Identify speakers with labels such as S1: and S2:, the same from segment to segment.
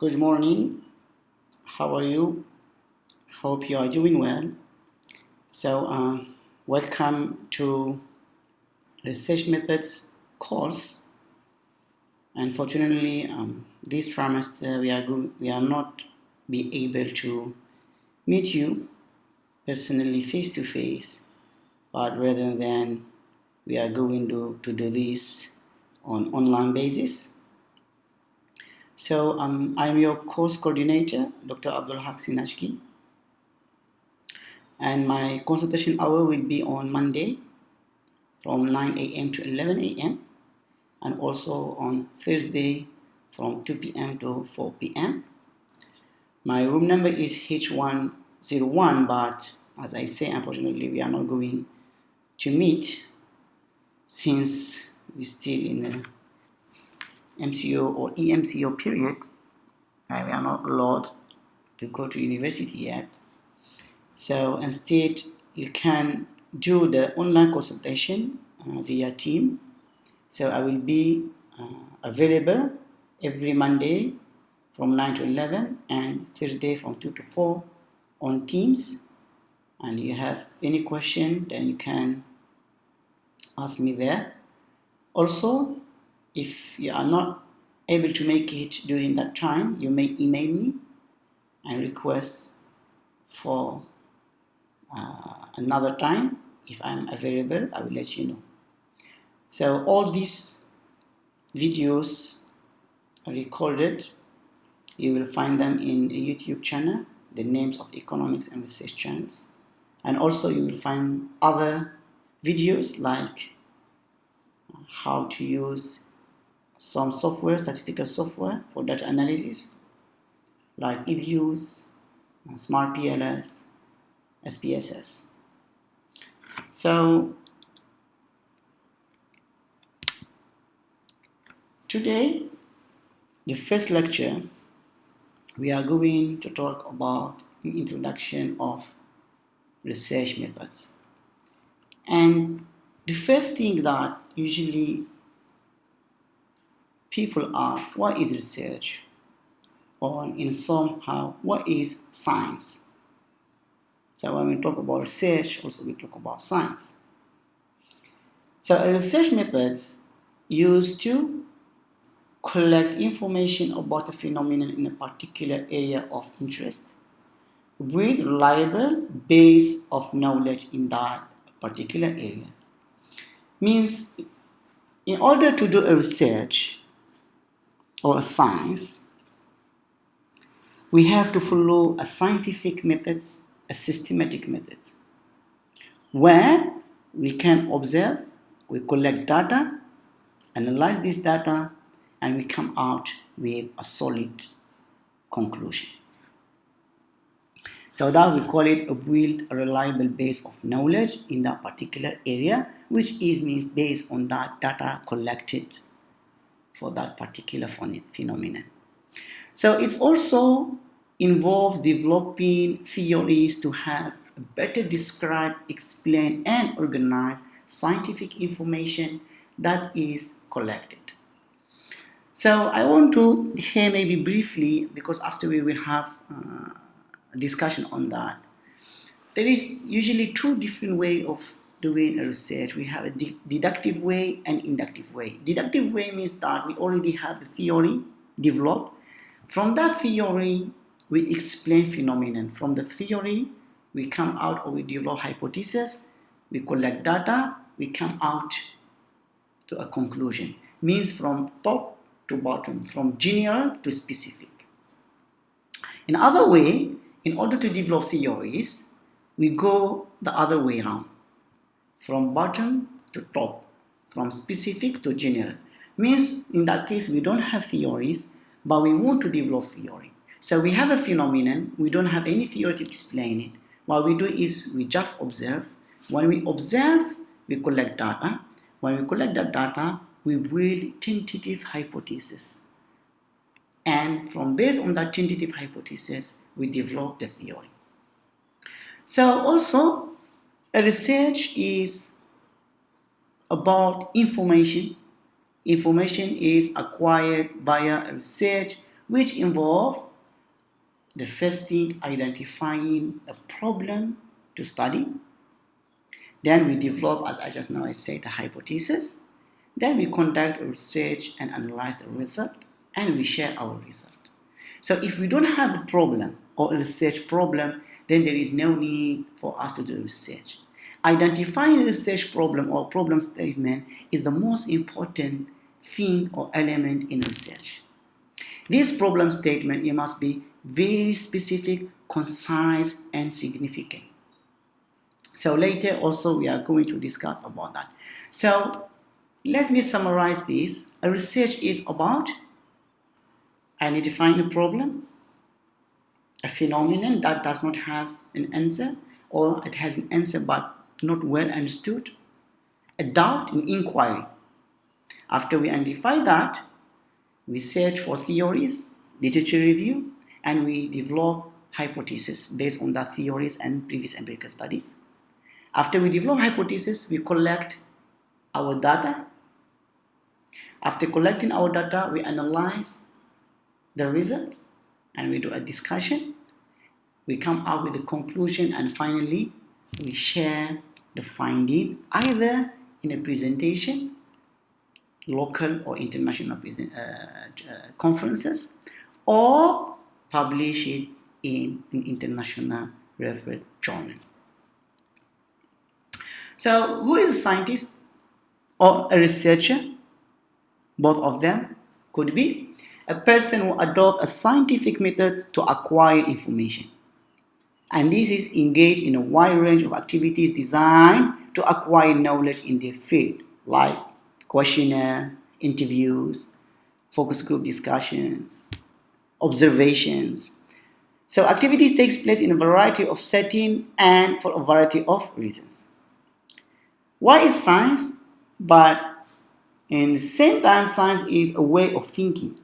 S1: Good morning. How are you? Hope you are doing well. Welcome to Research Methods course. Unfortunately, this trimester we are not be able to meet you personally face to face, but rather than we are going to do this on online basis. I'm your course coordinator, Dr. Abdul Haq Sinashki. And my consultation hour will be on Monday from 9 a.m. to 11 a.m. and also on Thursday from 2 p.m. to 4 p.m. My room number is H101, but as I say, unfortunately, we are not going to meet since we're still in the MCO or EMCO period. We are not allowed to go to university yet. So instead, you can do the online consultation via Team. So I will be available every Monday from 9 to 11 and Thursday from 2 to 4 on Teams. And you have any question, then you can ask me there. Also, if you are not able to make it during that time, you may email me and request for another time. If I'm available, I will let you know. So all these videos are recorded. You will find them in a YouTube channel, the names of economics and research channels. And also you will find other videos like how to use some software, statistical software for data analysis, like eViews, SmartPLS, SPSS. So today, the first lecture, we are going to talk about the introduction of research methods. And the first thing that usually people ask, what is research? Or in somehow, what is science? So when we talk about research, also we talk about science. So research methods used to collect information about a phenomenon in a particular area of interest with reliable base of knowledge in that particular area. Means in order to do a research or a science, we have to follow a scientific methods, a systematic methods, where we can observe, we collect data, analyze this data, and we come out with a solid conclusion. So that we call it a build a reliable base of knowledge in that particular area, which means based on that data collected for that particular phenomenon. So it also involves developing theories to have a better describe, explain, and organize scientific information that is collected. So I want to here maybe briefly, because after we will have a discussion on that. There is usually two different ways of doing a research. We have a deductive way and inductive way. Deductive way means that we already have the theory developed. From that theory, we explain phenomenon. From the theory, we come out or we develop hypothesis, we collect data, we come out to a conclusion. Means from top to bottom, from general to specific. In other way, in order to develop theories, we go the other way around, from bottom to top, from specific to general. Means in that case, we don't have theories, but we want to develop theory. So we have a phenomenon, we don't have any theory to explain it. What we do is we just observe. When we observe, we collect data. When we collect that data, we build tentative hypothesis. And from based on that tentative hypothesis, we develop the theory. So also, a research is about information. Information is acquired via research which involve the first thing, identifying a problem to study. Then we develop, as I just now said, a hypothesis. Then we conduct research and analyze the result, and we share our result. So if we don't have a problem or a research problem, then there is no need for us to do research. Identifying a research problem or problem statement is the most important thing or element in research. This problem statement, it must be very specific, concise, and significant. So later also we are going to discuss about that. So let me summarize this. A research is about identifying a problem, a phenomenon that does not have an answer, or it has an answer but not well understood, a doubt, an inquiry. After we identify that, we search for theories, literature review, and we develop hypotheses based on that theories and previous empirical studies. After we develop hypotheses, we collect our data. After collecting our data, we analyze the result and we do a discussion. We come up with a conclusion, and finally we share the finding either in a presentation, local or international conferences, or publish it in an international referred journal. So who is a scientist or a researcher? Both of them could be a person who adopts a scientific method to acquire information. And this is engaged in a wide range of activities designed to acquire knowledge in their field, like questionnaire, interviews, focus group discussions, observations. So activities takes place in a variety of settings and for a variety of reasons. Why is science? But in the same time, science is a way of thinking.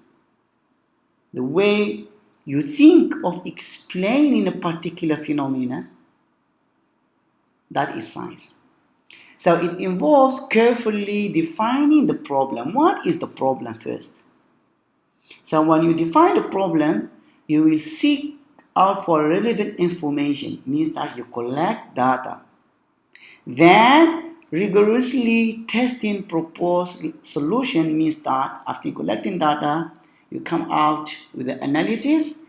S1: The way you think of explaining a particular phenomena, that is science. So it involves carefully defining the problem. What is the problem first? So when you define the problem, you will seek out for relevant information, means that you collect data. Then rigorously testing proposed solution means that after collecting data, you come out with the analysis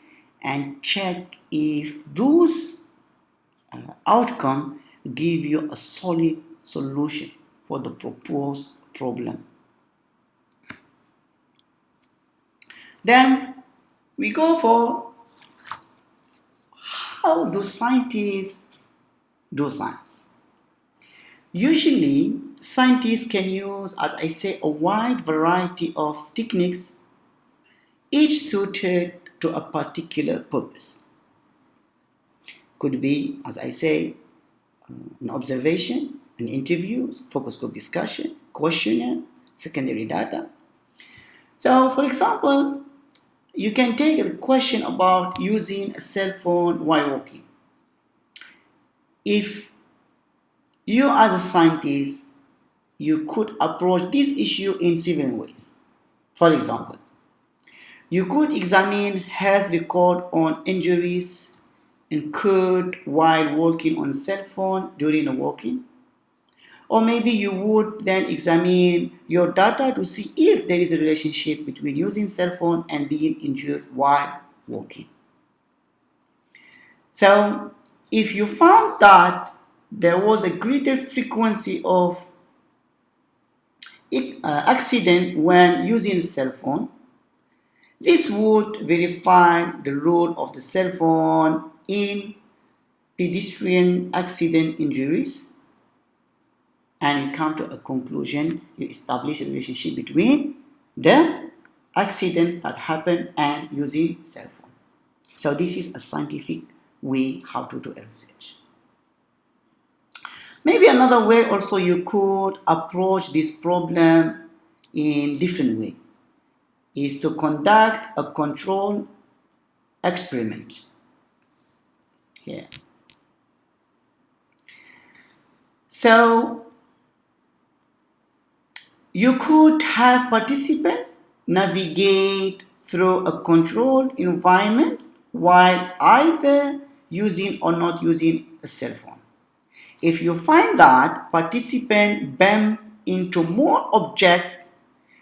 S1: and check if those outcomes give you a solid solution for the proposed problem. Then we go for how do scientists do science? Usually, scientists can use, as I say, a wide variety of techniques, each suited to a particular purpose. Could be, as I say, an observation, an interview, focus group discussion, questionnaire, secondary data. So, for example, you can take a question about using a cell phone while walking. If you as a scientist, you could approach this issue in several ways. For example, you could examine health record on injuries incurred while walking on a cell phone during a walking. Or maybe you would then examine your data to see if there is a relationship between using cell phone and being injured while walking. So if you found that there was a greater frequency of accident when using a cell phone, this would verify the role of the cell phone in pedestrian accident injuries, and you come to a conclusion. You establish a relationship between the accident that happened and using cell phone. So this is a scientific way how to do a research. Maybe another way also you could approach this problem in different way is to conduct a controlled experiment. Here. So you could have participants navigate through a controlled environment while either using or not using a cell phone. If you find that participants bump into more objects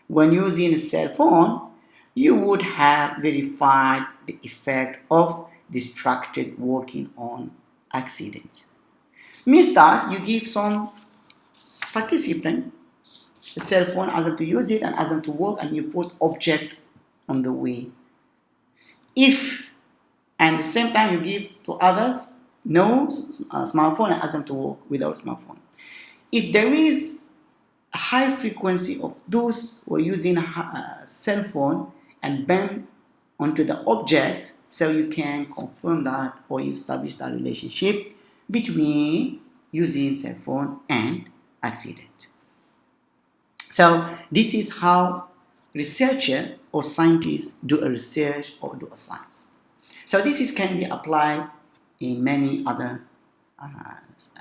S1: when using a cell phone, you would have verified the effect of distracted working on accidents. Means that you give some participant a cell phone, ask them to use it and ask them to work, and you put object on the way. If and at the same time you give to others no smartphone and ask them to work without smartphone. If there is a high frequency of those who are using a cell phone and bump onto the objects, so you can confirm that or establish that relationship between using cell phone and accident. So this is how researcher or scientists do a research or do a science. So this can be applied in many other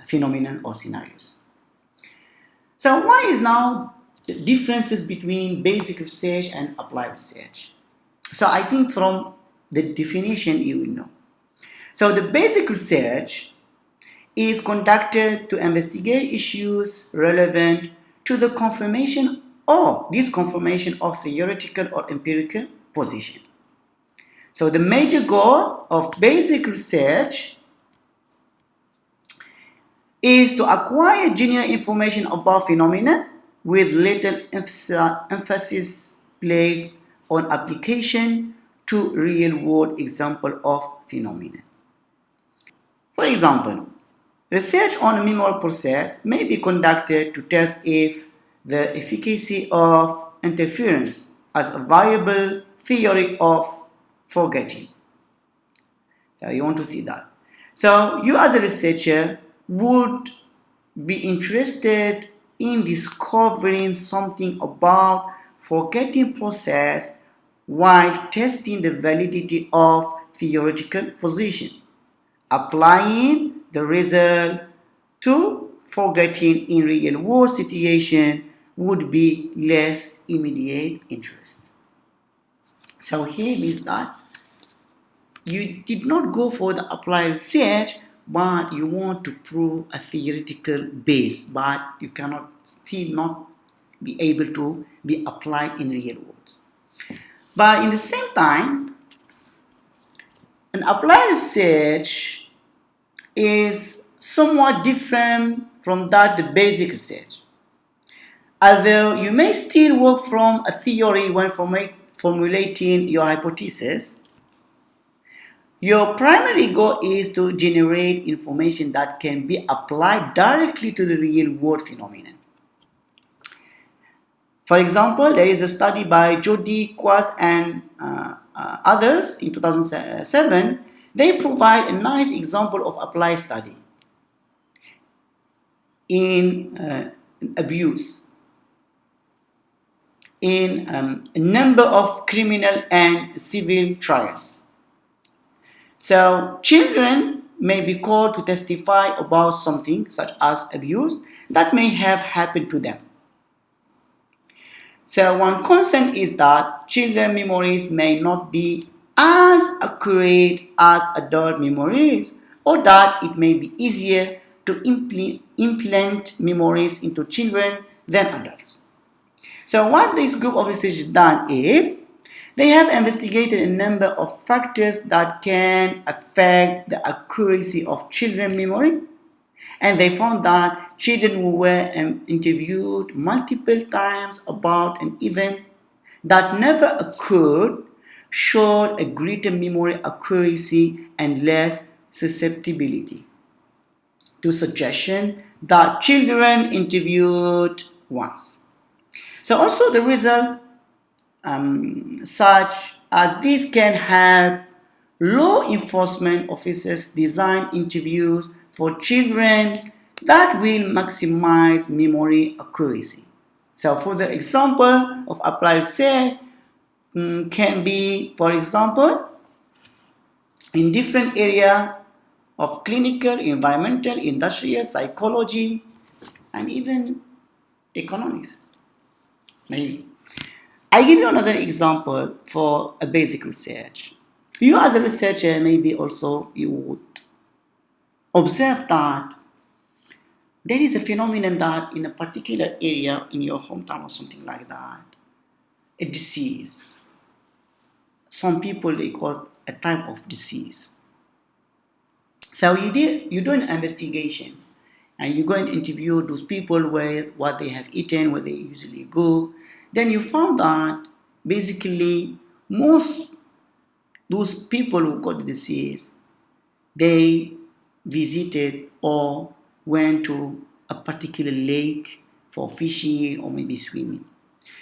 S1: phenomena or scenarios. So what is now the differences between basic research and applied research? So I think from the definition you will know. So the basic research is conducted to investigate issues relevant to the confirmation or disconfirmation of theoretical or empirical position. So the major goal of basic research is to acquire general information about phenomena with little emphasis placed on application to real-world example of phenomena. For example, research on a memory process may be conducted to test if the efficacy of interference as a viable theory of forgetting. So you want to see that. So you as a researcher would be interested in discovering something about forgetting process while testing the validity of theoretical position. Applying the result to forgetting in real world situation would be less immediate interest. So here means that you did not go for the applied research, but you want to prove a theoretical base, but you cannot still not be able to be applied in real world. But in the same time, an applied research is somewhat different from that the basic research. Although you may still work from a theory when formulating your hypothesis, your primary goal is to generate information that can be applied directly to the real world phenomenon. For example, there is a study by Jody Quast and others in 2007. They provide a nice example of applied study in abuse in a number of criminal and civil trials. So children may be called to testify about something such as abuse that may have happened to them. So one concern is that children's memories may not be as accurate as adult memories, or that it may be easier to implant memories into children than adults. So what this group of research has done is they have investigated a number of factors that can affect the accuracy of children's memory, and they found that children who were interviewed multiple times about an event that never occurred showed a greater memory accuracy and less susceptibility to suggestion that children interviewed once. So also the result such as this can help law enforcement officers design interviews for children that will maximize memory accuracy. So for the example of applied research can be, for example, in different area of clinical, environmental, industrial, psychology, and even economics, maybe. I give you another example for a basic research. You as a researcher, maybe also you would observe that there is a phenomenon that in a particular area in your hometown or something like that, a disease. Some people they call a type of disease. So you do an investigation and you go and interview those people where what they have eaten, where they usually go. Then you found that basically most those people who got the disease, they visited or went to a particular lake for fishing or maybe swimming.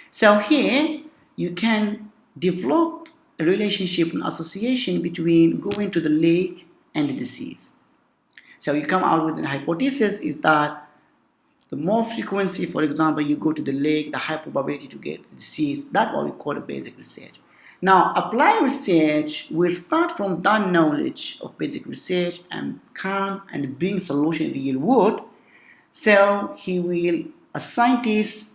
S1: So here you can develop a relationship and association between going to the lake and the disease. So you come out with an hypothesis is that the more frequency, for example, you go to the lake, the high probability to get the disease. That's what we call a basic research. Now, applied research will start from that knowledge of basic research and come and bring solution in the real world. So he will, a scientist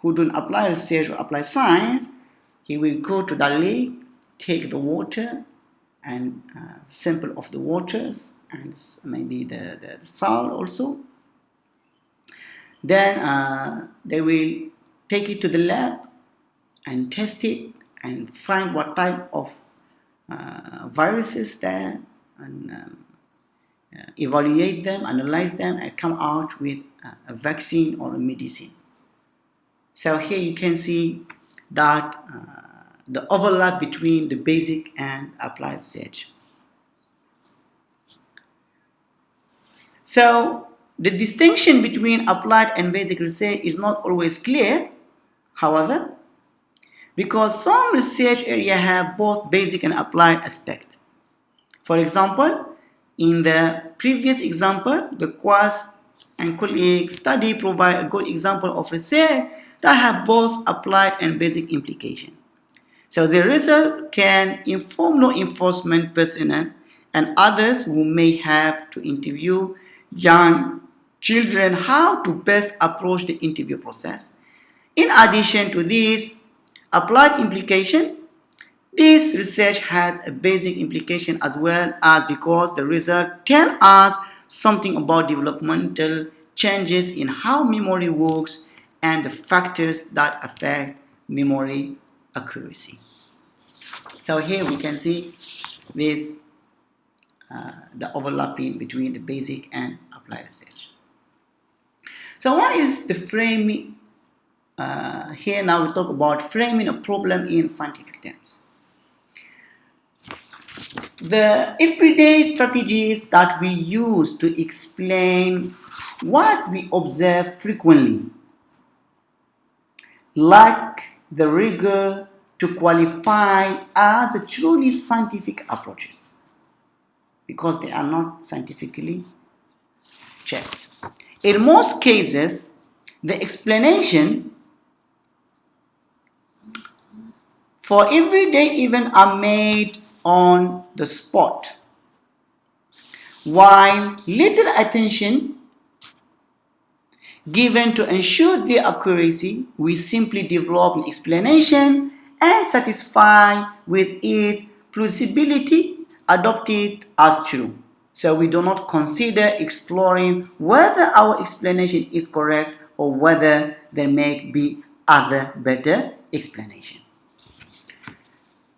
S1: who don't apply research or apply science, he will go to the lake, take the water and sample of the waters and maybe the salt also. Then they will take it to the lab and test it and find what type of viruses there and evaluate them, analyze them, and come out with a vaccine or a medicine. So here you can see that the overlap between the basic and applied research. So the distinction between applied and basic research is not always clear, however, because some research areas have both basic and applied aspect. For example, in the previous example, the Quast and colleagues study provide a good example of research that have both applied and basic implication. So the result can inform law enforcement personnel and others who may have to interview young children how to best approach the interview process. In addition to this applied implication, this research has a basic implication as well as because the result tells us something about developmental changes in how memory works and the factors that affect memory accuracy. So here we can see this the overlapping between the basic and applied research. So what is the framing? Here now we talk about framing a problem in scientific terms. The everyday strategies that we use to explain what we observe frequently lack the rigor to qualify as a truly scientific approaches because they are not scientifically checked. In most cases, the explanation for everyday events are made on the spot, while little attention given to ensure their accuracy, we simply develop an explanation and satisfy with its plausibility, adopt it as true. So we do not consider exploring whether our explanation is correct or whether there may be other better explanation.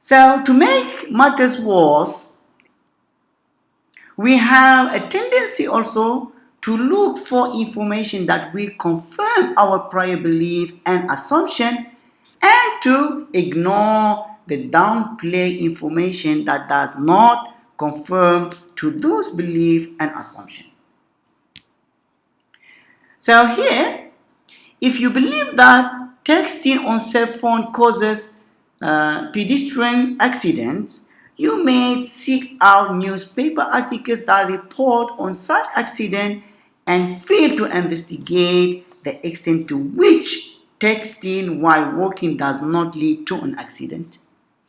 S1: So to make matters worse, we have a tendency also to look for information that will confirm our prior belief and assumption and to ignore the downplay information that does not conform to those beliefs and assumptions. So here, if you believe that texting on cell phone causes pedestrian accidents, you may seek out newspaper articles that report on such accident and fail to investigate the extent to which texting while walking does not lead to an accident,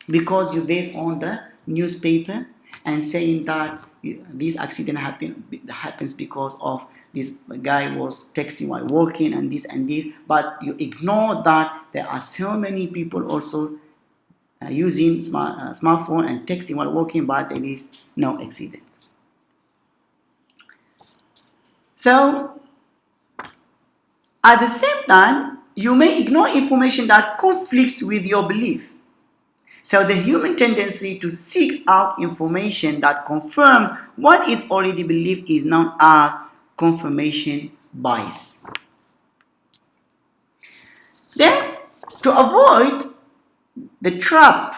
S1: because you base on the newspaper and saying that this accident happens because of this guy was texting while working and this, but you ignore that there are so many people also using smartphone and texting while working, but there is no accident. So at the same time, you may ignore information that conflicts with your belief. So the human tendency to seek out information that confirms what is already believed is known as confirmation bias. Then, to avoid the trap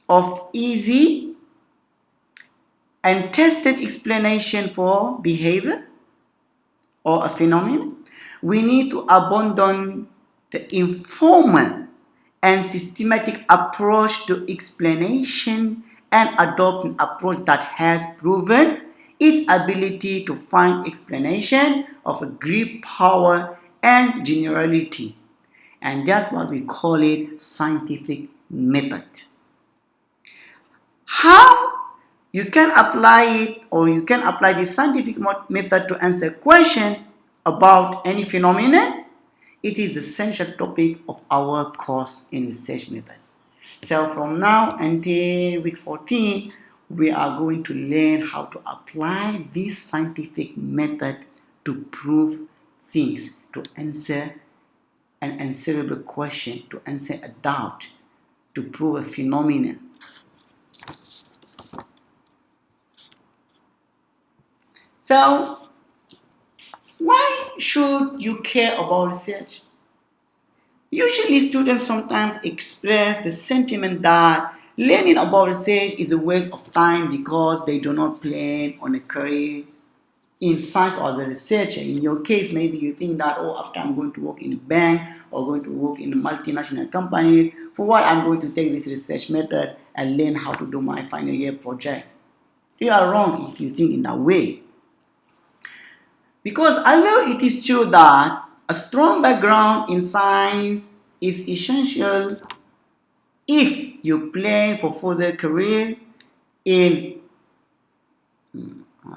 S1: of easy and tested explanation for behavior or a phenomenon, we need to abandon the informal and systematic approach to explanation and adopt an approach that has proven its ability to find explanation of a great power and generality. And that's what we call it scientific method. How you can apply it, or you can apply the scientific method to answer a question about any phenomenon, it is the central topic of our course in research methods. So from now until week 14, we are going to learn how to apply this scientific method to prove things, to answer an answerable question, to answer a doubt, to prove a phenomenon. So, why should you care about research? Usually students sometimes express the sentiment that learning about research is a waste of time because they do not plan on a career in science or as a researcher. In your case, maybe you think that, after I'm going to work in a bank or going to work in a multinational company, for what I'm going to take this research method and learn how to do my final year project. You are wrong if you think in that way. Because although it is true that a strong background in science is essential if you plan for further career in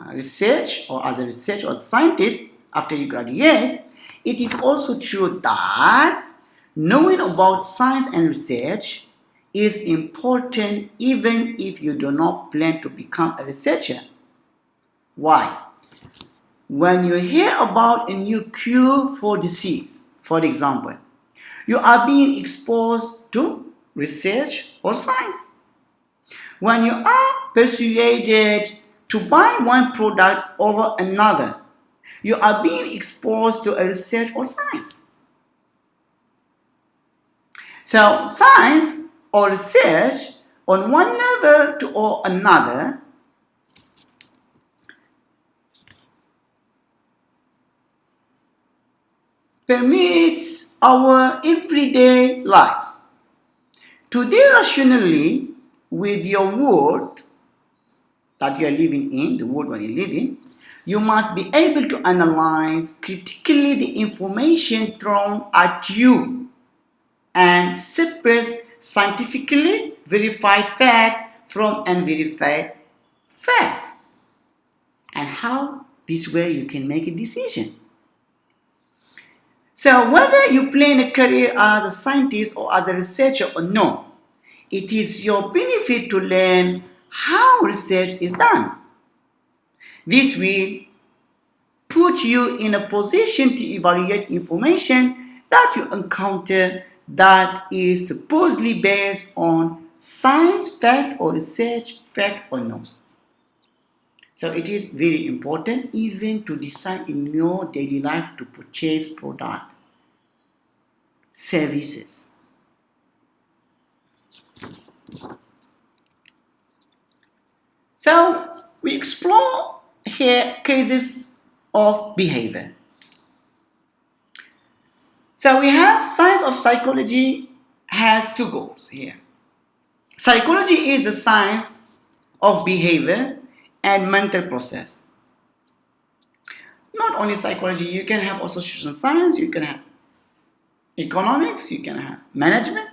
S1: research or as a researcher or scientist after you graduate, it is also true that knowing about science and research is important even if you do not plan to become a researcher. Why? When you hear about a new cure for disease, for example, you are being exposed to research or science. When you are persuaded to buy one product over another, you are being exposed to a research or science. So science or research on one level or another permeates our everyday lives. To deal rationally with your world that you are living in, the world where you live in, you must be able to analyze critically the information thrown at you and separate scientifically verified facts from unverified facts. And how this way you can make a decision. So whether you plan a career as a scientist or as a researcher or no, it is your benefit to learn how research is done. This will put you in a position to evaluate information that you encounter that is supposedly based on science fact or research fact or no. So it is very important even to decide in your daily life to purchase product, services. So we explore here cases of behavior. So we have science of psychology has two goals here. Psychology is the science of behavior and mental process. Not only psychology, you can have also social science, you can have economics, you can have management.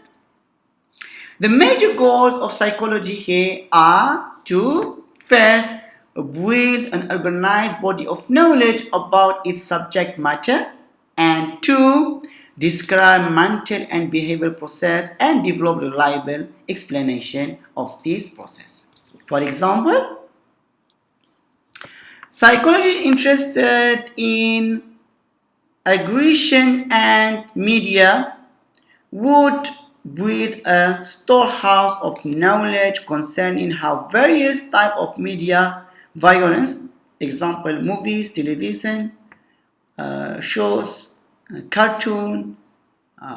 S1: The major goals of psychology here are to first build an organized body of knowledge about its subject matter, and 2. Describe mental and behavioral process and develop reliable explanation of this process. For example, psychologists interested in aggression and media would build a storehouse of knowledge concerning how various types of media, violence, example movies, television, shows, cartoon,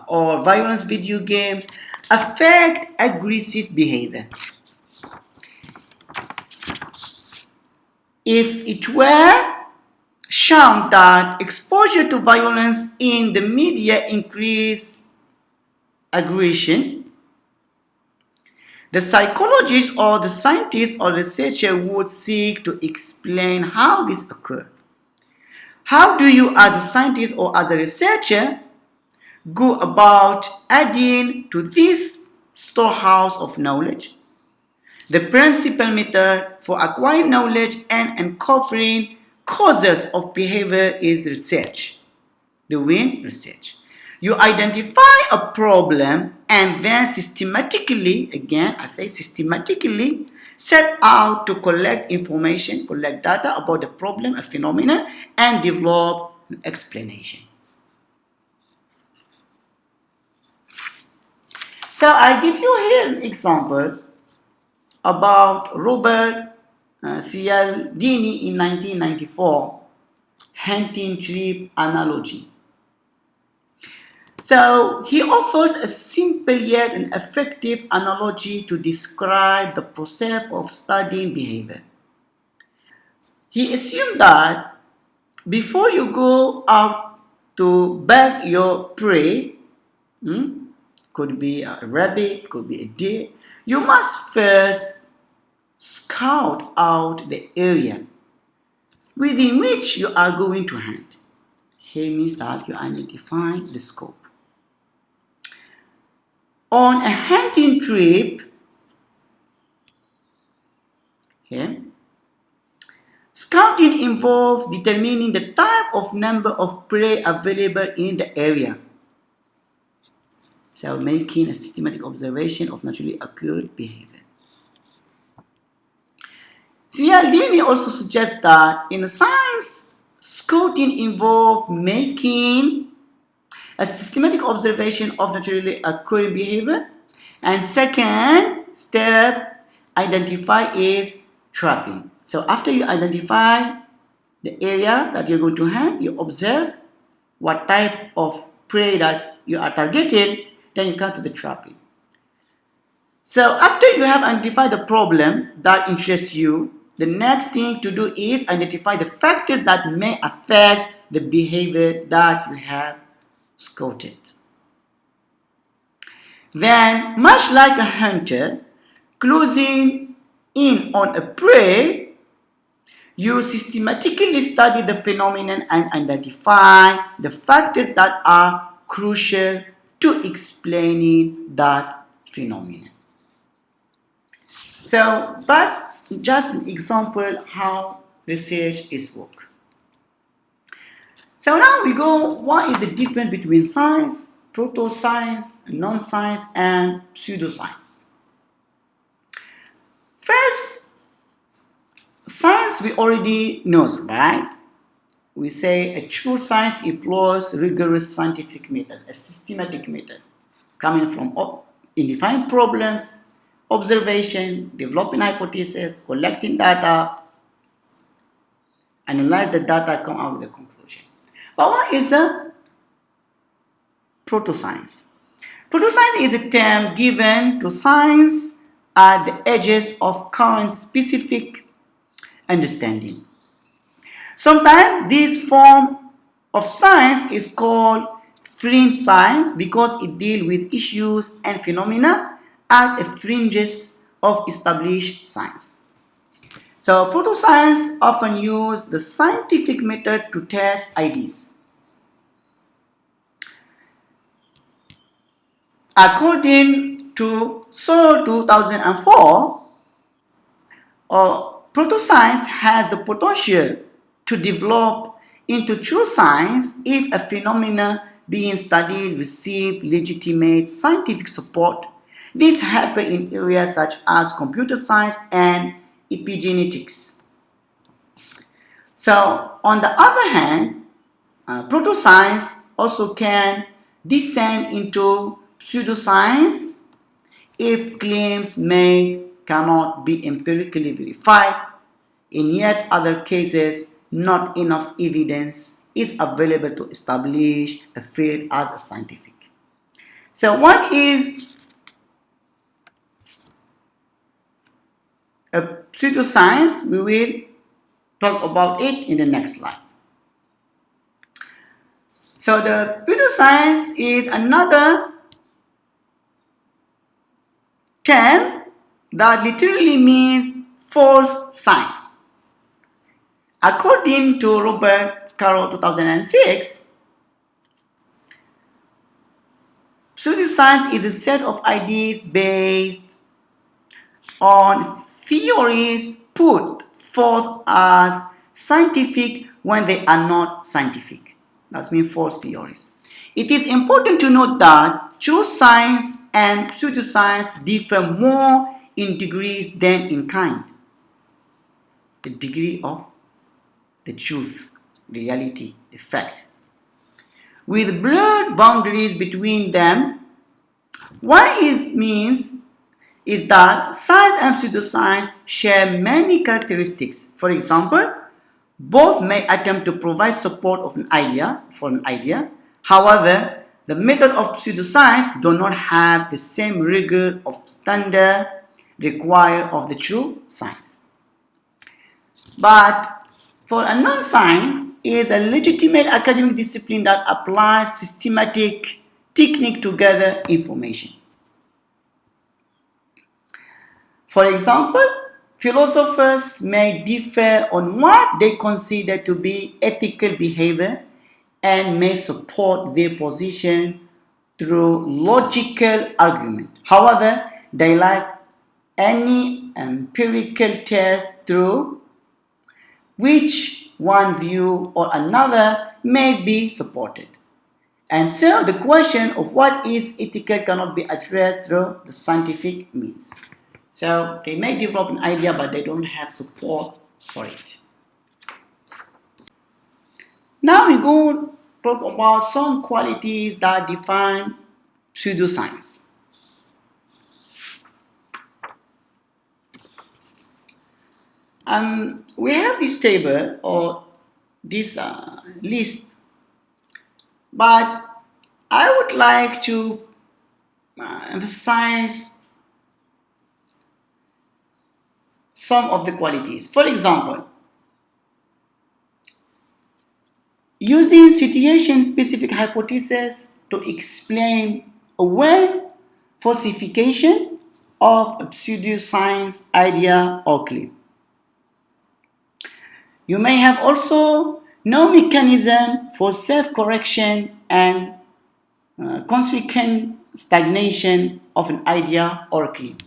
S1: or violence video games affect aggressive behavior. If it were shown that exposure to violence in the media increase aggression, the psychologist or the scientist or researcher would seek to explain how this occurs. How do you, as a scientist or as a researcher, go about adding to this storehouse of knowledge? The principal method for acquiring knowledge and uncovering causes of behavior is research. The WIN research. You identify a problem and then systematically, again I say systematically, set out to collect information, collect data about the problem, a phenomenon, and develop an explanation. So I give you here an example about Robert Cialdini in 1994, hunting trip analogy. So he offers a simple yet an effective analogy to describe the process of studying behavior. He assumed that before you go out to bag your prey, could be a rabbit, could be a deer, you must first scout out the area within which you are going to hunt. Here means that you identify the scope. On a hunting trip, here, scouting involves determining the type of number of prey available in the area. So making a systematic observation of naturally occurred behavior. Cialdini also suggests that in science, scouting involves making a systematic observation of naturally occurring behavior, and second step identify is trapping. So after you identify the area that you're going to hunt, you observe what type of prey that you are targeting, then you come to the trapping. So after you have identified the problem that interests you, the next thing to do is identify the factors that may affect the behavior that you have scouted. Then, much like a hunter closing in on a prey, you systematically study the phenomenon and identify the factors that are crucial to explaining that phenomenon. So, but just an example how research is work. So now we go, what is the difference between science, proto-science, non-science, and pseudoscience? First, science we already know, right? We say a true science employs rigorous scientific method, a systematic method, coming from identifying problems, observation, developing hypotheses, collecting data, analyze the data, come out with a conclusion. But what is a proto-science? Proto-science is a term given to science at the edges of current specific understanding. Sometimes this form of science is called fringe science because it deals with issues and phenomena at the fringes of established science. So proto-science often use the scientific method to test ideas. According to Seoul 2004, Proto-science has the potential to develop into true science if a phenomenon being studied receives legitimate scientific support. This happens in areas such as computer science and epigenetics. So, on the other hand, proto-science also can descend into pseudoscience if claims made cannot be empirically verified. In yet other cases, not enough evidence is available to establish a field as a scientific. So, what is a pseudoscience? We will talk about it in the next slide. So, the pseudoscience is another term that literally means false science. According to Robert Caro 2006, pseudoscience is a set of ideas based on theories put forth as scientific when they are not scientific. That means false theories. It is important to note that true science and pseudoscience differ more in degrees than in kind. The degree of the truth, reality, the fact. With blurred boundaries between them, what it means is that science and pseudoscience share many characteristics. For example, both may attempt to provide support of an idea for an idea. However, the method of pseudoscience do not have the same rigor of standard required of the true science. But for a non-science is a legitimate academic discipline that applies systematic technique to gather information. For example, philosophers may differ on what they consider to be ethical behavior and may support their position through logical argument. However, they lack any empirical test through which one view or another may be supported. And so the question of what is ethical cannot be addressed through the scientific means. So they may develop an idea, but they don't have support for it. Now we go to talk about some qualities that define pseudoscience. We have this table or this list, but I would like to emphasize some of the qualities. For example, using situation-specific hypotheses to explain away falsification of a pseudoscience idea or claim. You may have also no mechanism for self-correction and consequent stagnation of an idea or claim.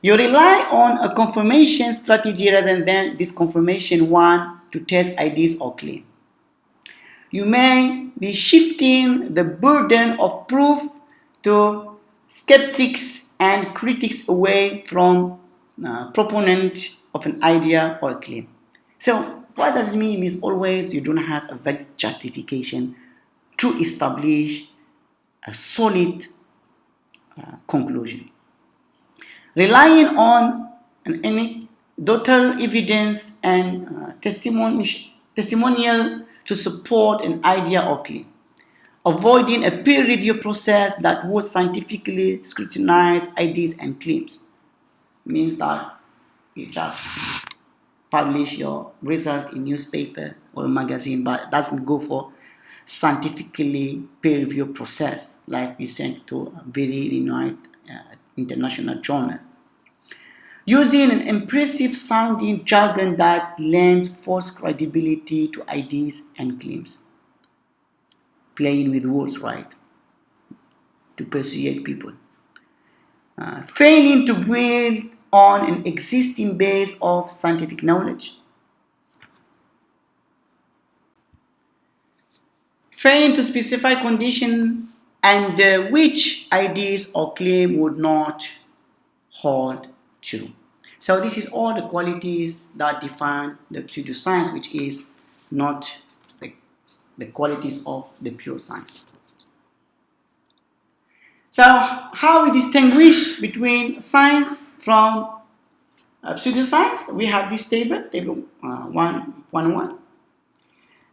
S1: You rely on a confirmation strategy rather than disconfirmation one to test ideas or claim. You may be shifting the burden of proof to skeptics and critics away from proponent of an idea or claim. So what does it mean? It means always you don't have a valid justification to establish a solid conclusion. Relying on an anecdotal evidence and testimonial to support an idea or claim. Avoiding a peer review process that would scientifically scrutinize ideas and claims. Means that you just publish your result in newspaper or magazine, but it doesn't go for scientifically peer review process like we sent to a very renowned international journal. Using an impressive sounding jargon that lends false credibility to ideas and claims. Playing with words, right? To persuade people. Failing to build on an existing base of scientific knowledge. Failing to specify condition under which ideas or claim would not hold true. So this is all the qualities that define the pseudoscience, which is not the qualities of the pure science. So how we distinguish between science from pseudoscience? We have this table 1.1,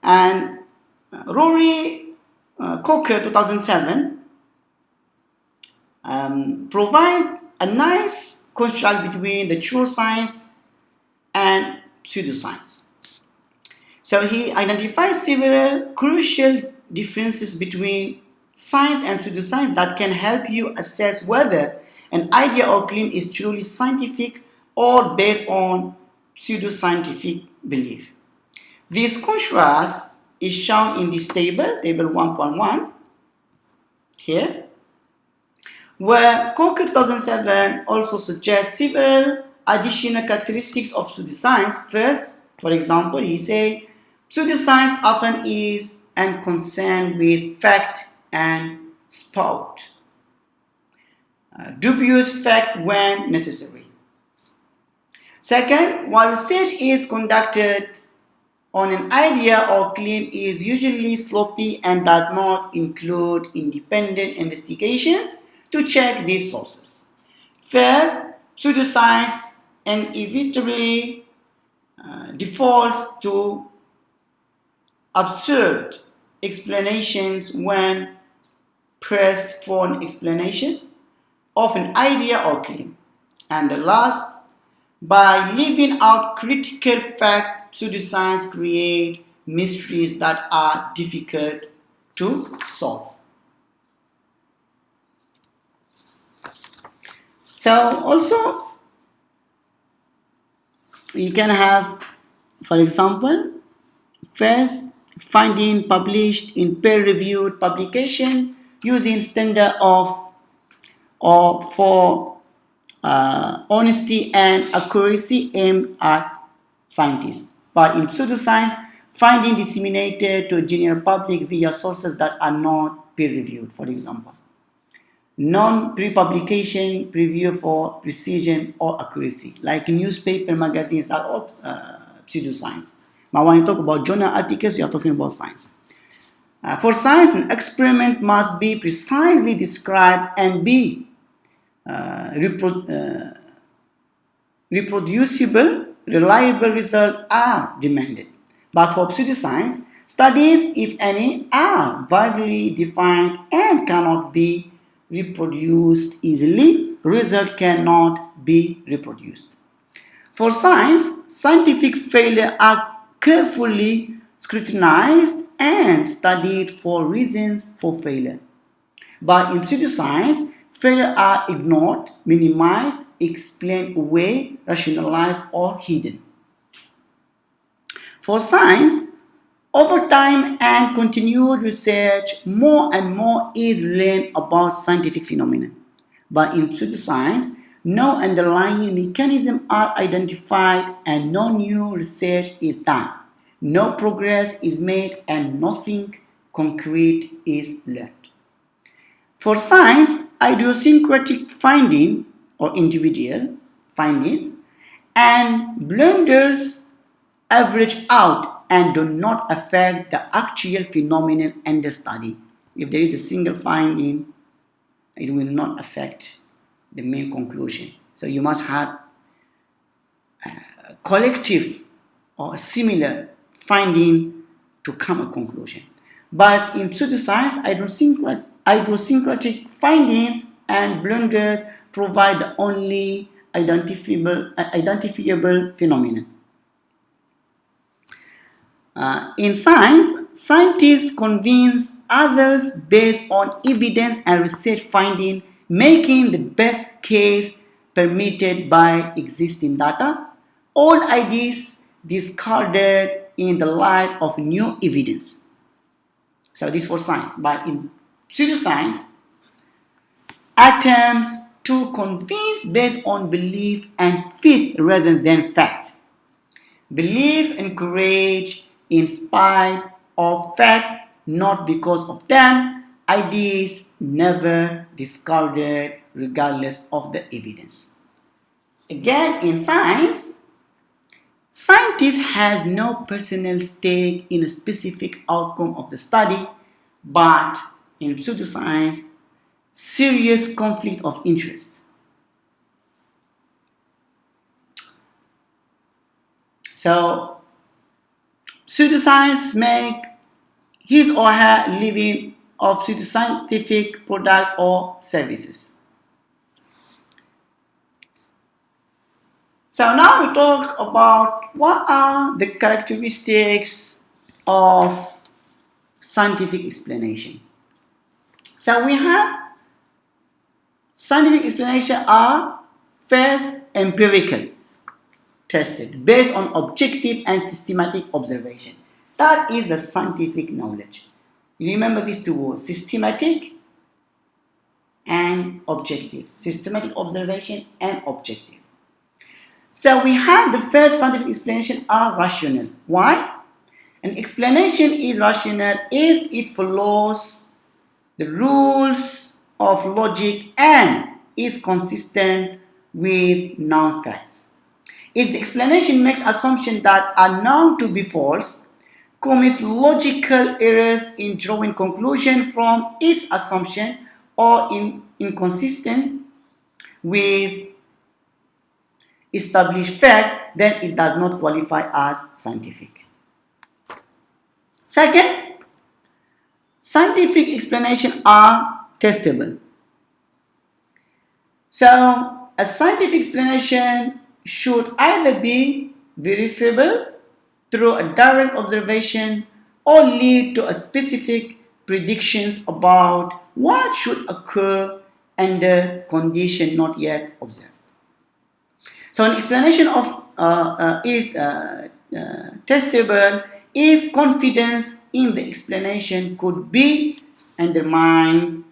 S1: and Rory Coker 2007 provide a nice contrast between the true science and pseudoscience. So he identifies several crucial differences between science and pseudoscience that can help you assess whether an idea or claim is truly scientific or based on pseudoscientific belief. This contrast is shown in this table 1.1 here, where Coker 2007 also suggests several additional characteristics of pseudoscience. First, for example, he says pseudoscience often is and concerned with fact and sport, dubious fact when necessary. Second, while research is conducted on an idea or claim is usually sloppy and does not include independent investigations to check these sources. Third, pseudoscience inevitably defaults to absurd explanations when pressed for an explanation of an idea or claim. And the last, by leaving out critical fact, pseudoscience create mysteries that are difficult to solve. So also you can have, for example, first finding published in peer-reviewed publication using standard of or for honesty and accuracy aimed at scientists. But in pseudoscience, finding disseminated to the general public via sources that are not peer-reviewed, for example. Non-pre-publication review for precision or accuracy, like newspaper, magazines, are all pseudoscience. But when you talk about journal articles, you are talking about science. For science, an experiment must be precisely described and be reproducible. Reliable results are demanded. But for pseudoscience, studies, if any, are vaguely defined and cannot be reproduced easily. Results cannot be reproduced. For science, scientific failure are carefully scrutinized and studied for reasons for failure. But in pseudoscience, failures are ignored, minimized, explained away, rationalized, or hidden. For science, over time and continued research, more and more is learned about scientific phenomena. But in pseudoscience, no underlying mechanisms are identified and no new research is done. No progress is made and nothing concrete is learned. For science, idiosyncratic findings or individual findings and blunders average out and do not affect the actual phenomenon and the study. If there is a single finding, it will not affect the main conclusion. So you must have a collective or a similar finding to come a conclusion. But in pseudoscience, idiosyncratic findings and blunders provide the only identifiable phenomenon. In science, scientists convince others based on evidence and research findings, making the best case permitted by existing data. Old ideas discarded in the light of new evidence. So this for science. But in pseudoscience, attempts to convince based on belief and faith rather than fact. Belief encouraged in spite of facts, not because of them. Ideas never discarded regardless of the evidence. Again, in science, scientist has no personal stake in a specific outcome of the study, but in pseudoscience, serious conflict of interest. So, pseudoscience make his or her living of pseudoscientific product or services. So now we talk about what are the characteristics of scientific explanation. So we have scientific explanation are first empirical, tested, based on objective and systematic observation. That is the scientific knowledge. You remember these two words, systematic and objective. Systematic observation and objective. So we have the first scientific explanation are rational. Why? An explanation is rational if it follows the rules of logic and is consistent with known facts. If the explanation makes assumptions that are known to be false, commits logical errors in drawing conclusions from its assumption, or inconsistent with established fact, then it does not qualify as scientific. Second, scientific explanations are testable. So, a scientific explanation should either be verifiable through a direct observation or lead to a specific predictions about what should occur under condition not yet observed. So an explanation is testable if confidence in the explanation could be undermined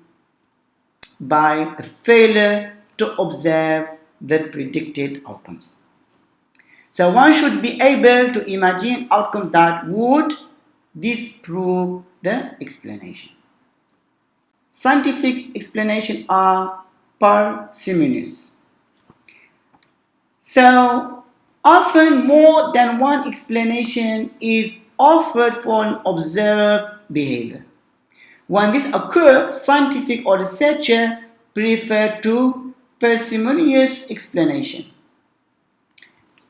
S1: by a failure to observe the predicted outcomes. So one should be able to imagine outcomes that would disprove the explanation. Scientific explanations are parsimonious. So often more than one explanation is offered for an observed behavior. When this occurs, scientific or researcher prefer to parsimonious explanation,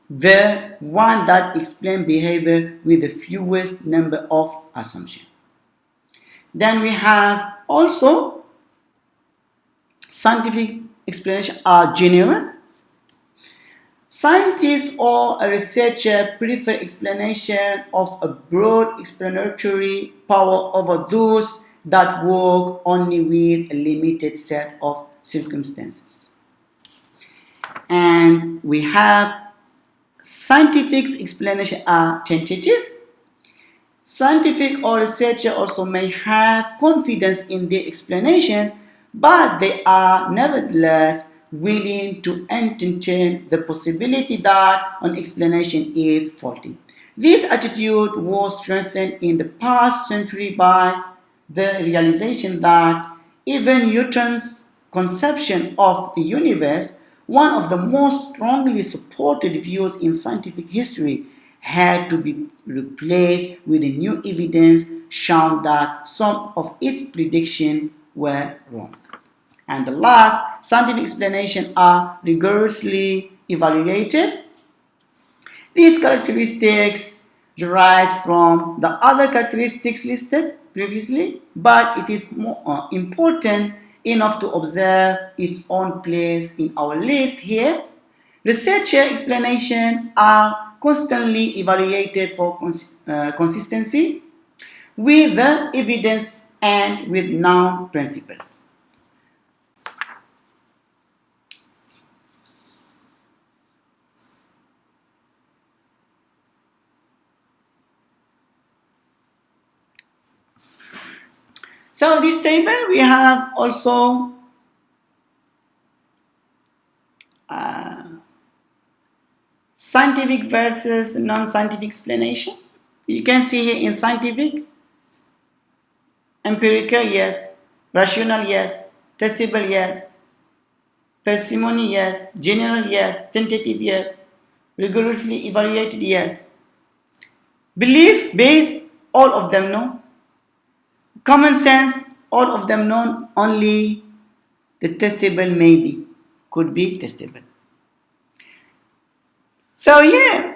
S1: the one that explains behavior with the fewest number of assumptions. Then we have also scientific explanations are general. Scientists or a researcher prefer explanation of a broad explanatory power over those that work only with a limited set of circumstances. And we have scientific explanations are tentative. Scientific or researcher also may have confidence in the explanations, but they are nevertheless willing to entertain the possibility that an explanation is faulty. This attitude was strengthened in the past century by the realization that even Newton's conception of the universe, one of the most strongly supported views in scientific history, had to be replaced with a new evidence showing that some of its predictions were wrong. And the last, scientific explanations are rigorously evaluated. These characteristics derive from the other characteristics listed previously, but it is more important enough to observe its own place in our list here. Researcher explanations are constantly evaluated for consistency with the evidence and with known principles. So this table we have also scientific versus non-scientific explanation. You can see here in scientific, empirical, yes. Rational, yes. Testable, yes. Parsimony, yes. General, yes. Tentative, yes. Rigorously evaluated, yes. Belief based, all of them no. Common sense, all of them known. Only the testable maybe could be testable. So yeah,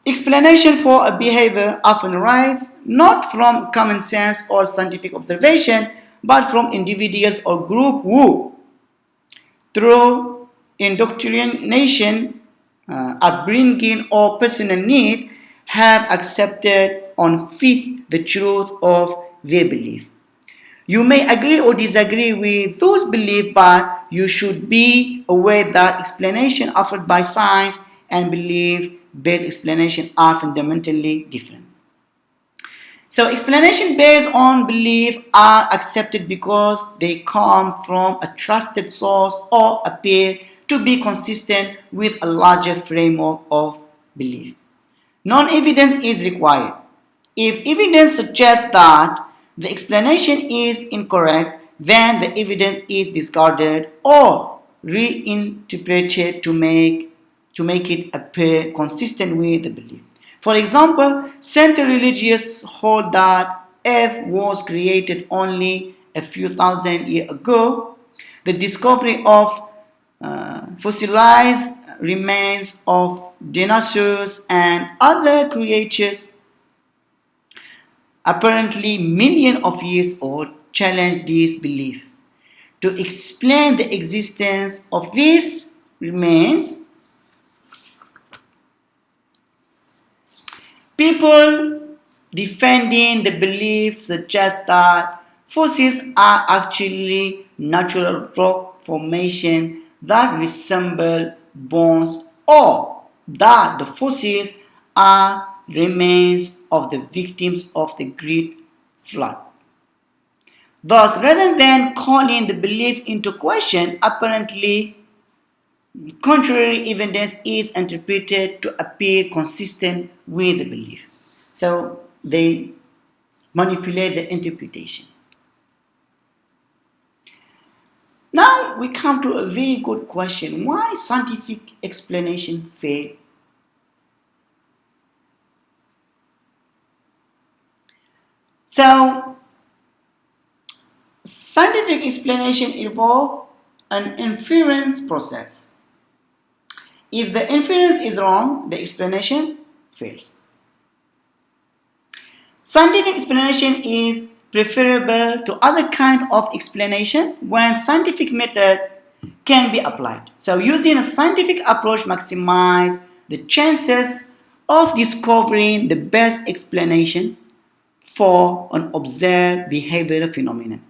S1: explanation for a behavior often arise not from common sense or scientific observation, but from individuals or group who, through indoctrination, upbringing, or personal need, have accepted on faith the truth of their belief. You may agree or disagree with those beliefs, but you should be aware that explanations offered by science and belief-based explanation are fundamentally different. So explanations based on belief are accepted because they come from a trusted source or appear to be consistent with a larger framework of belief. Non-evidence is required. If evidence suggests that the explanation is incorrect, then the evidence is discarded or reinterpreted to make it appear consistent with the belief. For example, some religions hold that Earth was created only a few thousand years ago. The discovery of fossilized remains of dinosaurs and other creatures apparently millions of years old challenge this belief. To explain the existence of these remains, people defending the belief suggest that fossils are actually natural rock formations that resemble bones, or that the fossils are remains of the victims of the Great Flood. Thus, rather than calling the belief into question, apparently contrary evidence is interpreted to appear consistent with the belief. So they manipulate the interpretation. Now we come to a very good question. Why scientific explanation fail? So scientific explanation involves an inference process. If the inference is wrong, the explanation fails. Scientific explanation is preferable to other kind of explanation when scientific method can be applied. So using a scientific approach maximizes the chances of discovering the best explanation for an observed behavioral phenomenon.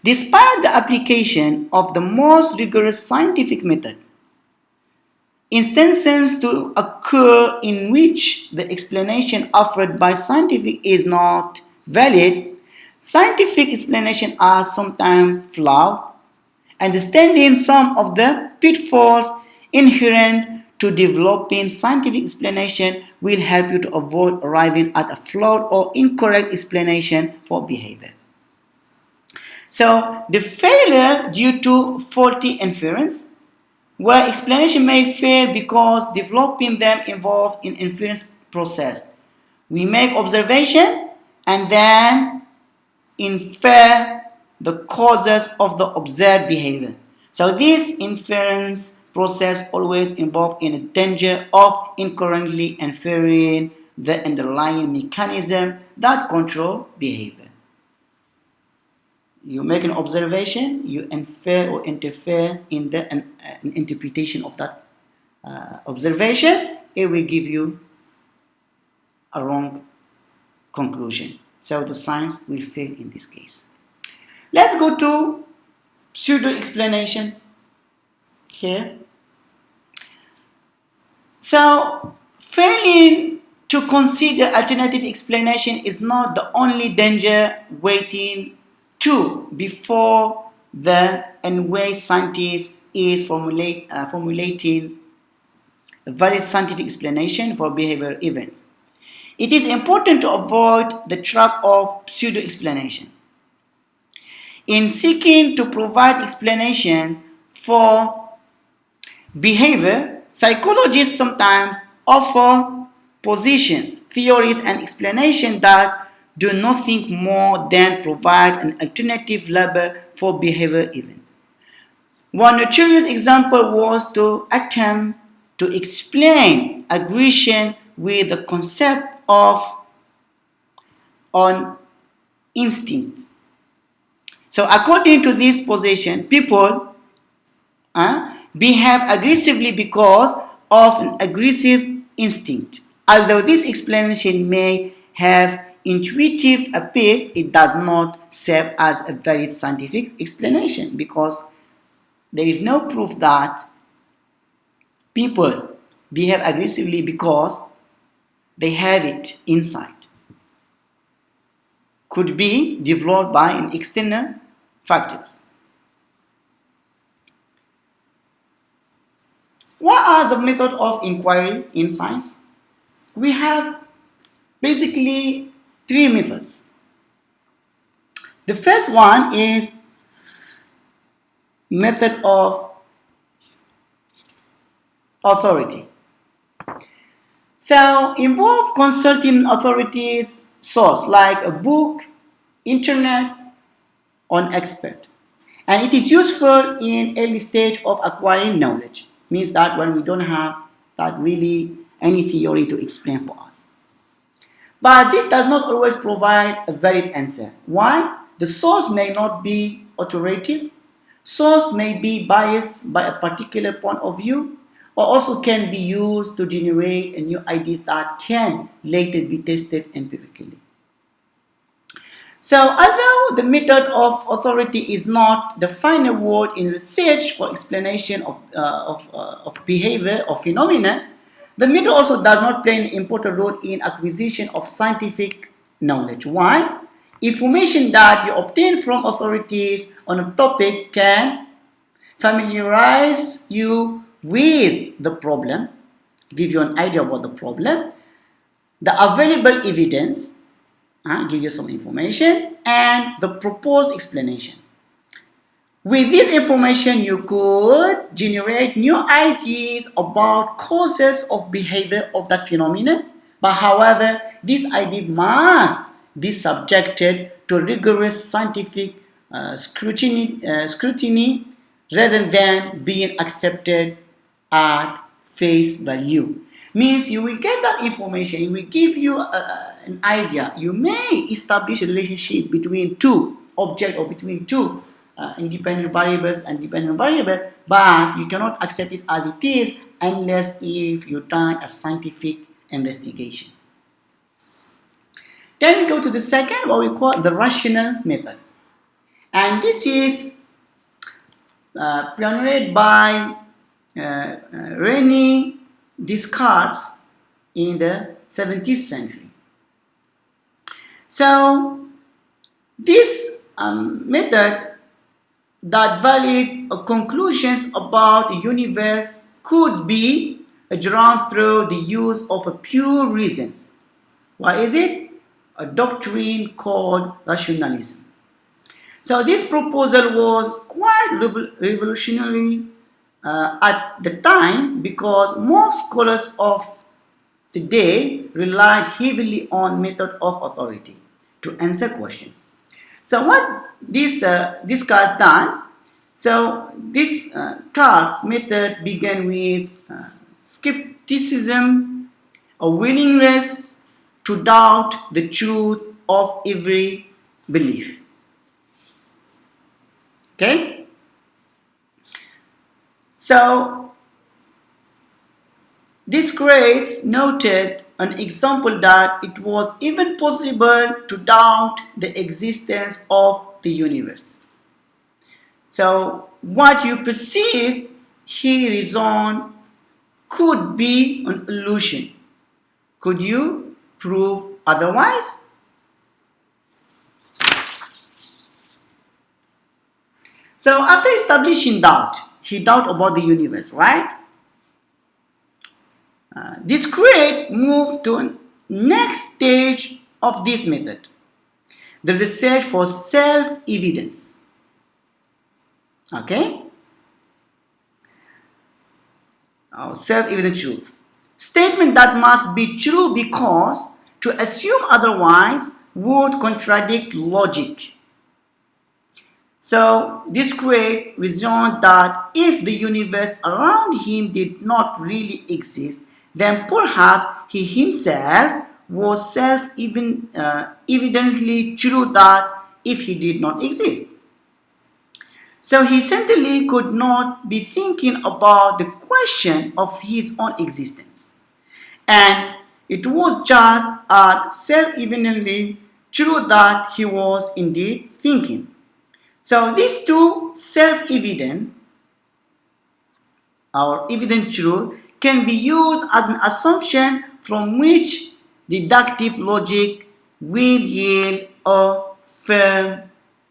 S1: Despite the application of the most rigorous scientific method, instances to occur in which the explanation offered by scientific is not valid. Scientific explanations are sometimes flawed. Understanding some of the pitfalls inherent to developing scientific explanation will help you to avoid arriving at a flawed or incorrect explanation for behavior. So, the failure due to faulty inference, where explanation may fail because developing them involves an inference process. We make observation and then infer the causes of the observed behavior. So this inference process always involves in a danger of incorrectly inferring the underlying mechanism that control behavior. You make an observation, you infer or interfere in the interpretation of that observation, it will give you a wrong conclusion. So the science will fail in this case. Let's go to pseudo explanation here. So failing to consider alternative explanation is not the only danger waiting to before the and way scientists is formulating a valid scientific explanation for behavioral events. It is important to avoid the trap of pseudo-explanation. In seeking to provide explanations for behavior, psychologists sometimes offer positions, theories, and explanations that do nothing more than provide an alternative label for behavioral events. One notorious example was to attempt to explain aggression with the concept of on instinct. So according to this position, people behave aggressively because of an aggressive instinct. Although this explanation may have intuitive appeal, it does not serve as a valid scientific explanation because there is no proof that people behave aggressively because they have it inside. Could be developed by an external factors. What are the methods of inquiry in science? We have basically three methods. The first one is method of authority. So involve consulting authorities source like a book, internet, or an expert. And it is useful in early stage of acquiring knowledge. Means that when we don't have that really any theory to explain for us. But this does not always provide a valid answer. Why? The source may not be authoritative. Source may be biased by a particular point of view, or also can be used to generate a new ideas that can later be tested empirically. So although the method of authority is not the final word in research for explanation of behavior or phenomena, the method also does not play an important role in acquisition of scientific knowledge. Why? Information that you obtain from authorities on a topic can familiarize you with the problem, give you an idea about the problem, the available evidence, give you some information, and the proposed explanation. With this information, you could generate new ideas about causes of behavior of that phenomenon. But however, this idea must be subjected to rigorous scientific scrutiny rather than being accepted at face value. Means you will get that information, it will give you an idea. You may establish a relationship between two objects or between two independent variables and dependent variable, but you cannot accept it as it is unless if you done a scientific investigation. Then we go to the second, what we call the rational method. And this is pioneered by René Descartes in the 17th century. So this method that valid conclusions about the universe could be drawn through the use of pure reasons. Why is it? A doctrine called rationalism. So this proposal was quite revolutionary at the time because most scholars of the day relied heavily on method of authority to answer questions. So what this Descartes done? So this Descartes method began with skepticism, a willingness to doubt the truth of every belief. Okay? So this Descartes noted an example that it was even possible to doubt the existence of the universe. So what you perceive, he reasoned, could be an illusion. Could you prove otherwise? So after establishing doubt, he doubt about the universe, right? Discrete move to next stage of this method, the research for self-evidence. Okay? Self-evident truth. Statement that must be true because to assume otherwise would contradict logic. So Discrete reasoned that if the universe around him did not really exist, then perhaps he himself was evidently true that if he did not exist. So he certainly could not be thinking about the question of his own existence. And it was just as self-evidently true that he was indeed thinking. So these two self-evident or evident truth can be used as an assumption from which deductive logic will yield a firm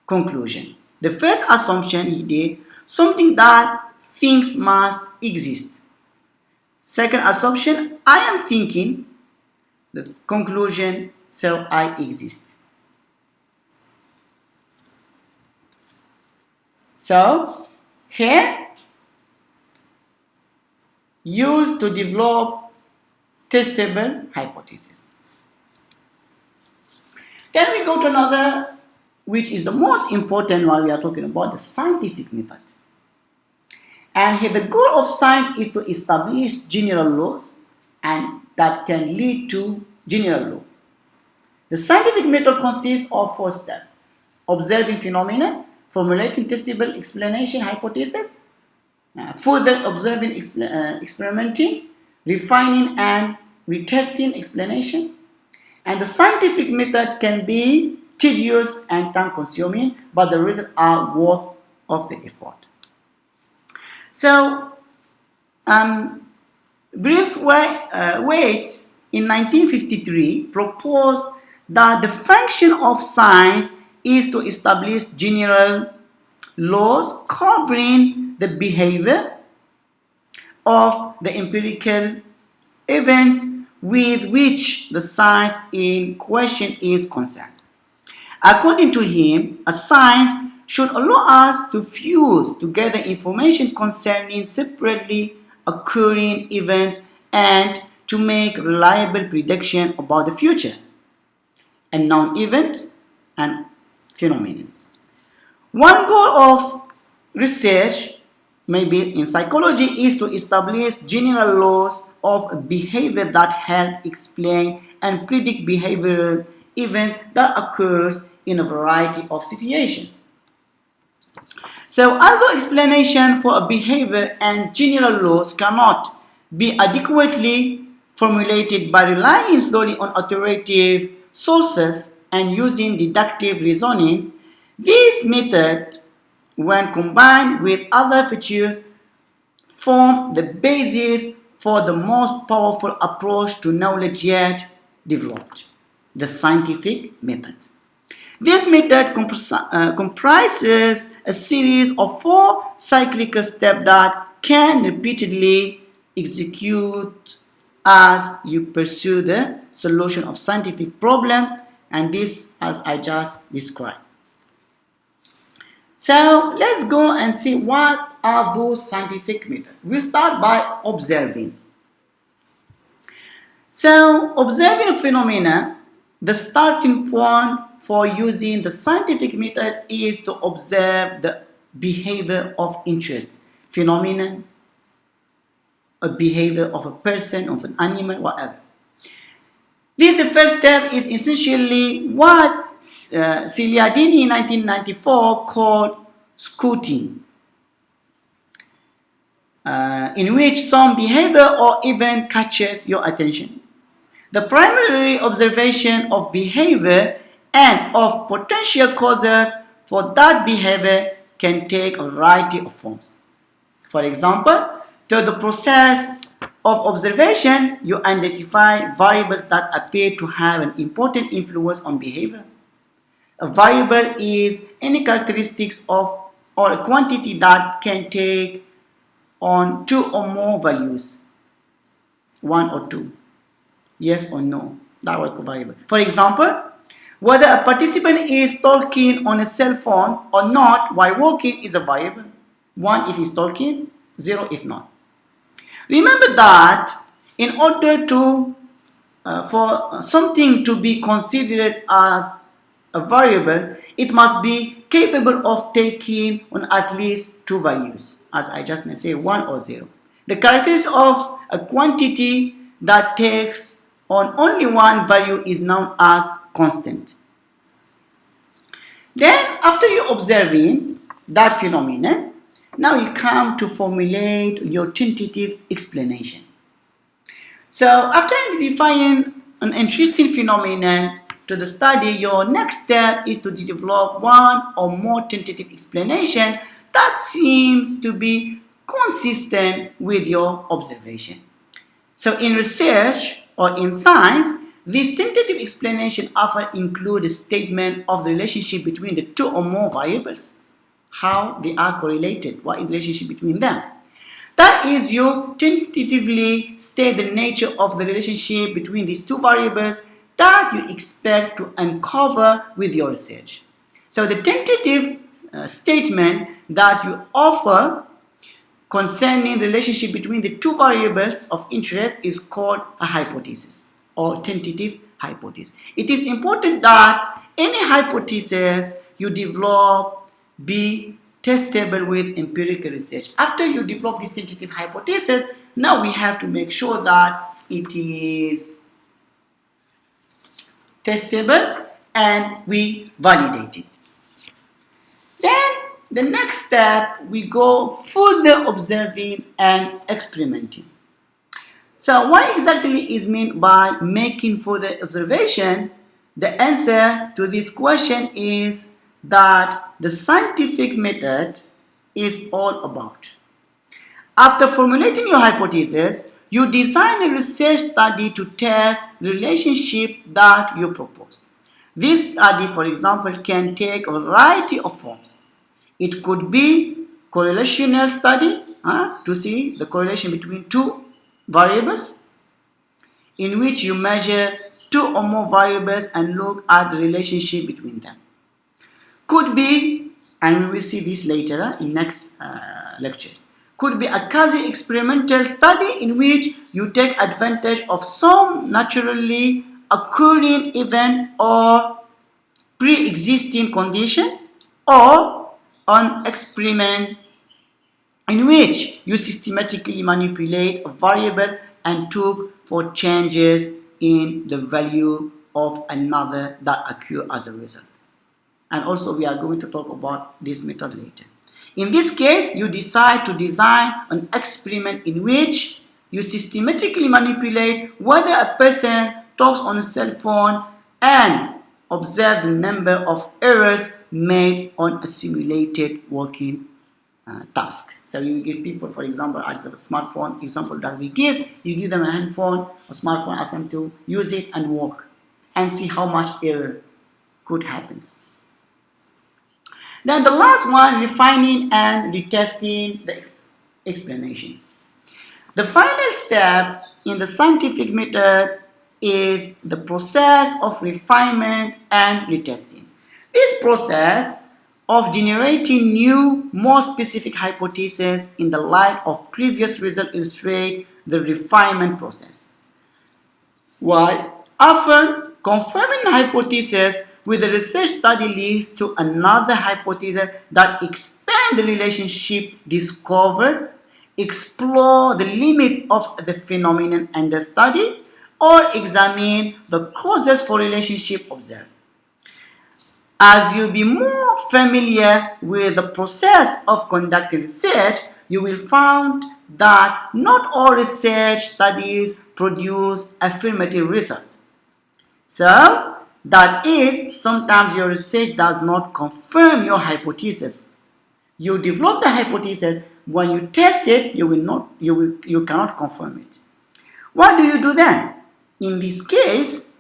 S1: conclusion. The first assumption he did, something that things must exist. Second assumption, I am thinking. The conclusion, so I exist. So here, used to develop testable hypothesis. Then we go to another, which is the most important while we are talking about the scientific method. And here the goal of science is to establish general laws and that can lead to general law. The scientific method consists of four steps: observing phenomena, formulating testable explanation hypothesis, further observing experimenting, refining and retesting explanation. And the scientific method can be tedious and time consuming, but the results are worth of the effort. So, Braithwaite in 1953 proposed that the function of science is to establish general laws covering the behavior of the empirical events with which the science in question is concerned. According to him, a science should allow us to fuse together information concerning separately occurring events and to make reliable prediction about the future, and known events and phenomena. One goal of research, maybe in psychology, is to establish general laws of behavior that help explain and predict behavioral events that occurs in a variety of situations. So, although explanation for a behavior and general laws cannot be adequately formulated by relying solely on authoritative sources and using deductive reasoning, this method, when combined with other features, form the basis for the most powerful approach to knowledge yet developed, the scientific method. This method comprises a series of 4 cyclical steps that can repeatedly execute as you pursue the solution of scientific problem, and this as I just described. So let's go and see what are those scientific methods. We start by observing. So observing a phenomena, the starting point for using the scientific method is to observe the behavior of interest, phenomenon, a behavior of a person, of an animal, whatever. This, the first step, is essentially what Cialdini in 1994 called scouting, in which some behavior or event catches your attention. The primary observation of behavior and of potential causes for that behavior can take a variety of forms. For example, through the process of observation, you identify variables that appear to have an important influence on behavior. A variable is any characteristics of or a quantity that can take on two or more values, one or two, yes or no. That was a variable. For example, whether a participant is talking on a cell phone or not while walking is a variable. 1 if he's talking, 0 if not. Remember that in order to for something to be considered as a variable, it must be capable of taking on at least two values, as I just may say 1 or 0. The characteristic of a quantity that takes on only one value is known as constant. Then, after you observing that phenomenon, now you come to formulate your tentative explanation. So, after identifying an interesting phenomenon to the study, your next step is to develop one or more tentative explanation that seems to be consistent with your observation. So, in research or in science, this tentative explanation often includes a statement of the relationship between the two or more variables, how they are correlated, what is the relationship between them. That is, you tentatively state the nature of the relationship between these two variables that you expect to uncover with your research. So the tentative statement that you offer concerning the relationship between the two variables of interest is called a hypothesis or tentative hypothesis. It is important that any hypothesis you develop be testable with empirical research. After you develop this tentative hypothesis, now we have to make sure that it is testable and we validate it. Then the next step, we go further observing and experimenting. So what exactly is meant by making further observation? The answer to this question is that the scientific method is all about. After formulating your hypothesis, you design a research study to test the relationship that you proposed. This study, for example, can take a variety of forms. It could be correlational study to see the correlation between two variables, in which you measure two or more variables and look at the relationship between them. Could be, and we will see this later in next lectures, could be a quasi-experimental study in which you take advantage of some naturally occurring event or pre-existing condition, or an experiment in which you systematically manipulate a variable and look for changes in the value of another that occur as a result. And also we are going to talk about this method later. In this case, you decide to design an experiment in which you systematically manipulate whether a person talks on a cell phone and observe the number of errors made on a simulated working task. So you give people, for example, as the smartphone example that we give, you give them a handphone, a smartphone, ask them to use it and work and see how much error could happen. Then the last one, refining and retesting the explanations. The final step in the scientific method is the process of refinement and retesting. This process of generating new, more specific hypotheses in the light of previous results illustrate the refinement process. While often confirming a hypothesis with a research study leads to another hypothesis that expands the relationship discovered, explore the limits of the phenomenon under study, or examine the causes for relationship observed. As you be more familiar with the process of conducting research, you will find that not all research studies produce affirmative results. So, that is, sometimes your research does not confirm your hypothesis. You develop the hypothesis, when you test it, you cannot confirm it. What do you do then? In this case,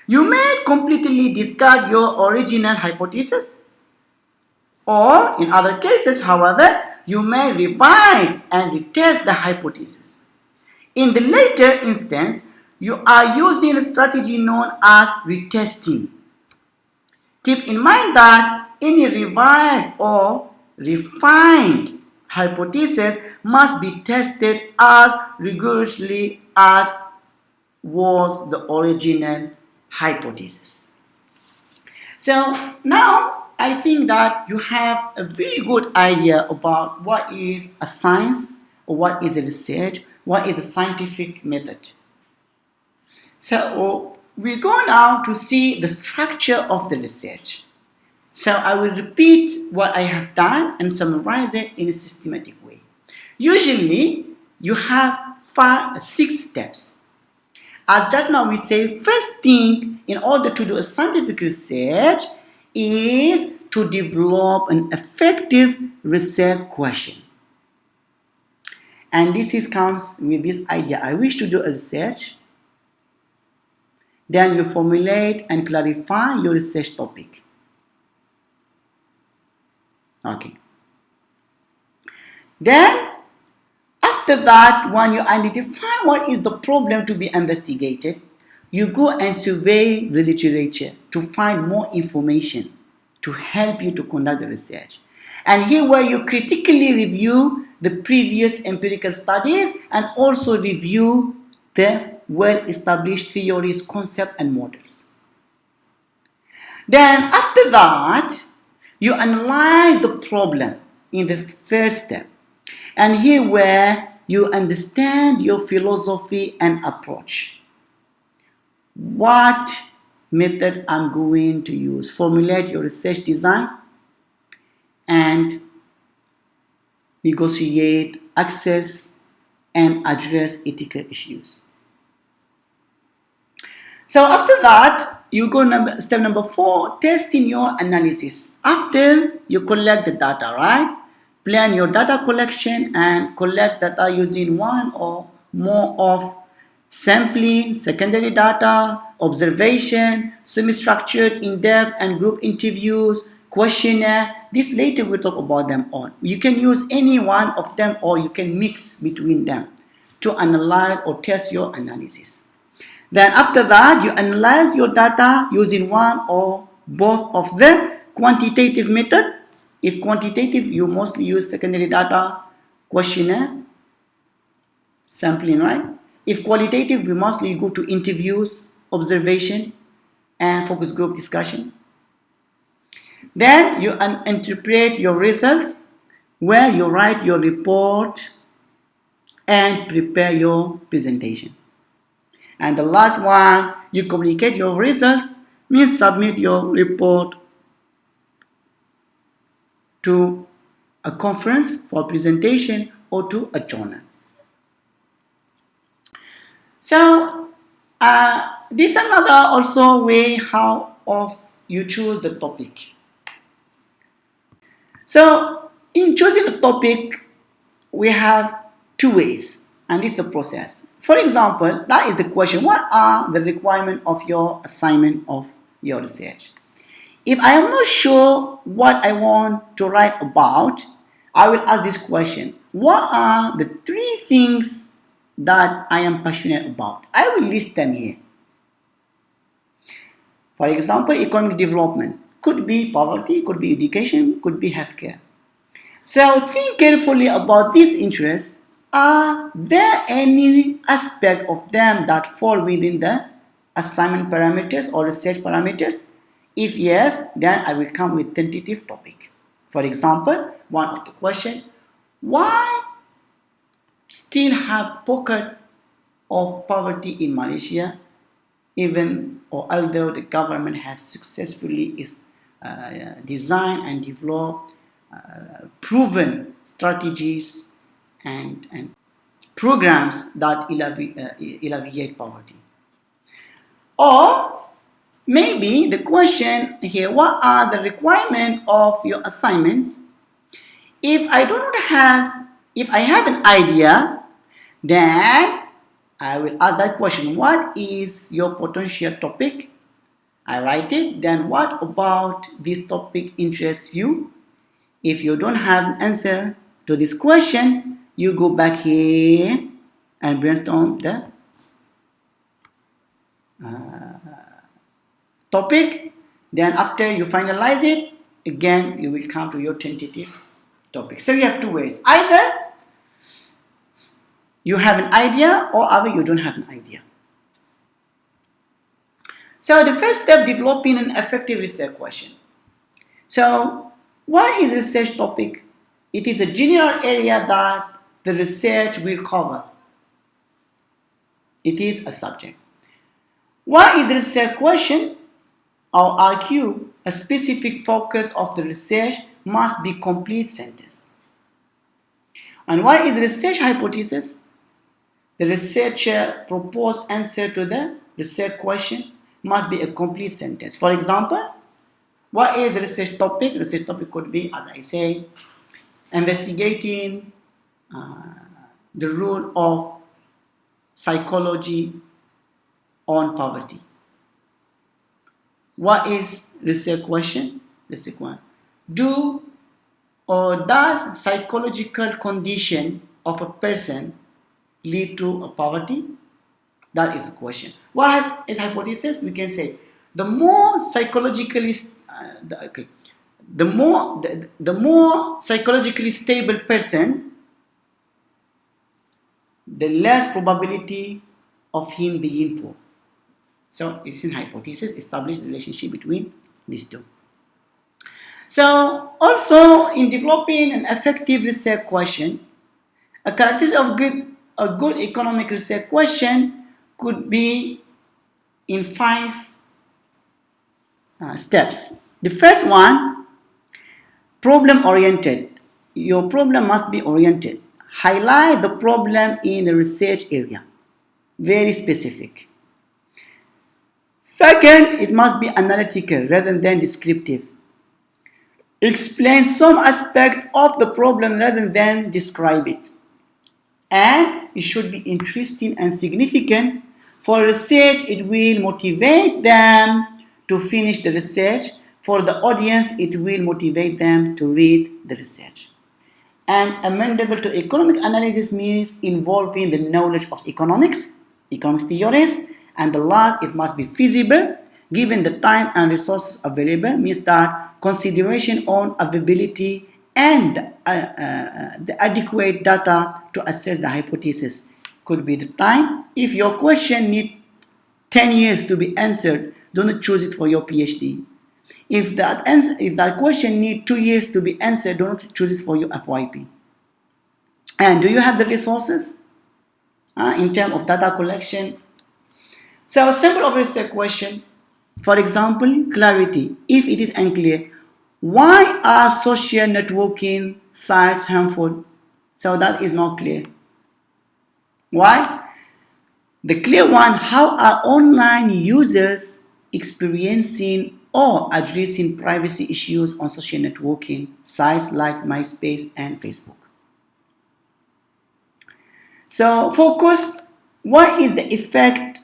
S1: you may completely discard your original hypothesis, or in other cases, however, you may revise and retest the hypothesis. In the later instance, you are using a strategy known as retesting. Keep in mind that any revised or refined hypothesis must be tested as rigorously as was the original hypothesis. So now I think that you have a very good idea about what is a science or what is a research, what is a scientific method. So we go now to see the structure of the research. So I will repeat what I have done and summarize it in a systematic way. Usually you have 6 steps. As just now we say, first thing in order to do a scientific research is to develop an effective research question. And this comes with this idea. I wish to do a research. Then you formulate and clarify your research topic. Okay. Then, after that, when you identify what is the problem to be investigated, you go and survey the literature to find more information to help you to conduct the research. And here where you critically review the previous empirical studies and also review the well-established theories, concepts, and models. Then after that, you analyze the problem in the first step. And here where you understand your philosophy and approach. What method I'm going to use. Formulate your research design and negotiate, access, and address ethical issues. So after that, you go step number 4, testing your analysis. After you collect the data, right? Plan your data collection and collect data using one or more of sampling, secondary data, observation, semi-structured, in-depth and group interviews, questionnaire. This later we'll talk about them all. You can use any one of them or you can mix between them to analyze or test your analysis. Then after that, you analyze your data using one or both of the quantitative method. If quantitative, you mostly use secondary data, questionnaire, sampling, right? If qualitative, we mostly go to interviews, observation, and focus group discussion. Then you interpret your result, where you write your report and prepare your presentation. And the last one, you communicate your result, means submit your report to a conference for presentation or to a journal. So this is another also way how of you choose the topic. So in choosing the topic, we have 2 ways, and this is the process. For example, that is the question, what are the requirements of your assignment of your research? If I am not sure what I want to write about, I will ask this question, what are the 3 things that I am passionate about? I will list them here. For example, economic development. Could be poverty, could be education, could be healthcare. So think carefully about these interests. Are there any aspect of them that fall within the assignment parameters or research parameters? If yes, then I will come with tentative topic. For example, one of the question, why still have pocket of poverty in Malaysia, even or although the government has successfully designed and developed proven strategies and programs that alleviate poverty. Or maybe the question here, what are the requirements of your assignments? If I have an idea, then I will ask that question, what is your potential topic? I write it, then what about this topic interests you? If you don't have an answer, to this question, you go back here and brainstorm the topic. Then after you finalize it, again you will come to your tentative topic. So you have two ways. Either you have an idea or either you don't have an idea. So the first step, developing an effective research question. So what is research topic? It is a general area that the research will cover. It is a subject. What is the research question or RQ? A specific focus of the research must be complete sentence. And what is the research hypothesis? The researcher proposed answer to the research question must be a complete sentence. For example, what is the research topic? Research topic could be, as I say, investigating the role of psychology on poverty. What is research question? Research one. Do or does psychological condition of a person lead to a poverty? That is a question. What is hypothesis? We can say the more psychologically the more psychologically stable person, the less probability of him being poor. So it's an hypothesis, establish the relationship between these two. So also in developing an effective research question, a characteristic of a good economic research question could be in 5 steps. The first one, problem oriented. Your problem must be oriented. Highlight the problem in the research area. Very specific. Second, it must be analytical rather than descriptive. Explain some aspect of the problem rather than describe it. And it should be interesting and significant. For research, it will motivate them to finish the research. For the audience, it will motivate them to read the research. And amendable to economic analysis means involving the knowledge of economics, economic theories, and the last, it must be feasible given the time and resources available, means that consideration on availability and the adequate data to assess the hypothesis. Could be the time. If your question needs 10 years to be answered, don't choose it for your PhD. If that question needs 2 years to be answered, don't choose it for your FYP. And do you have the resources in terms of data collection? So, sample of research question. For example, clarity. If it is unclear, why are social networking sites harmful? So that is not clear. Why? The clear one, how are online users experiencing or addressing privacy issues on social networking sites like MySpace and Facebook? So focused, what is the effect?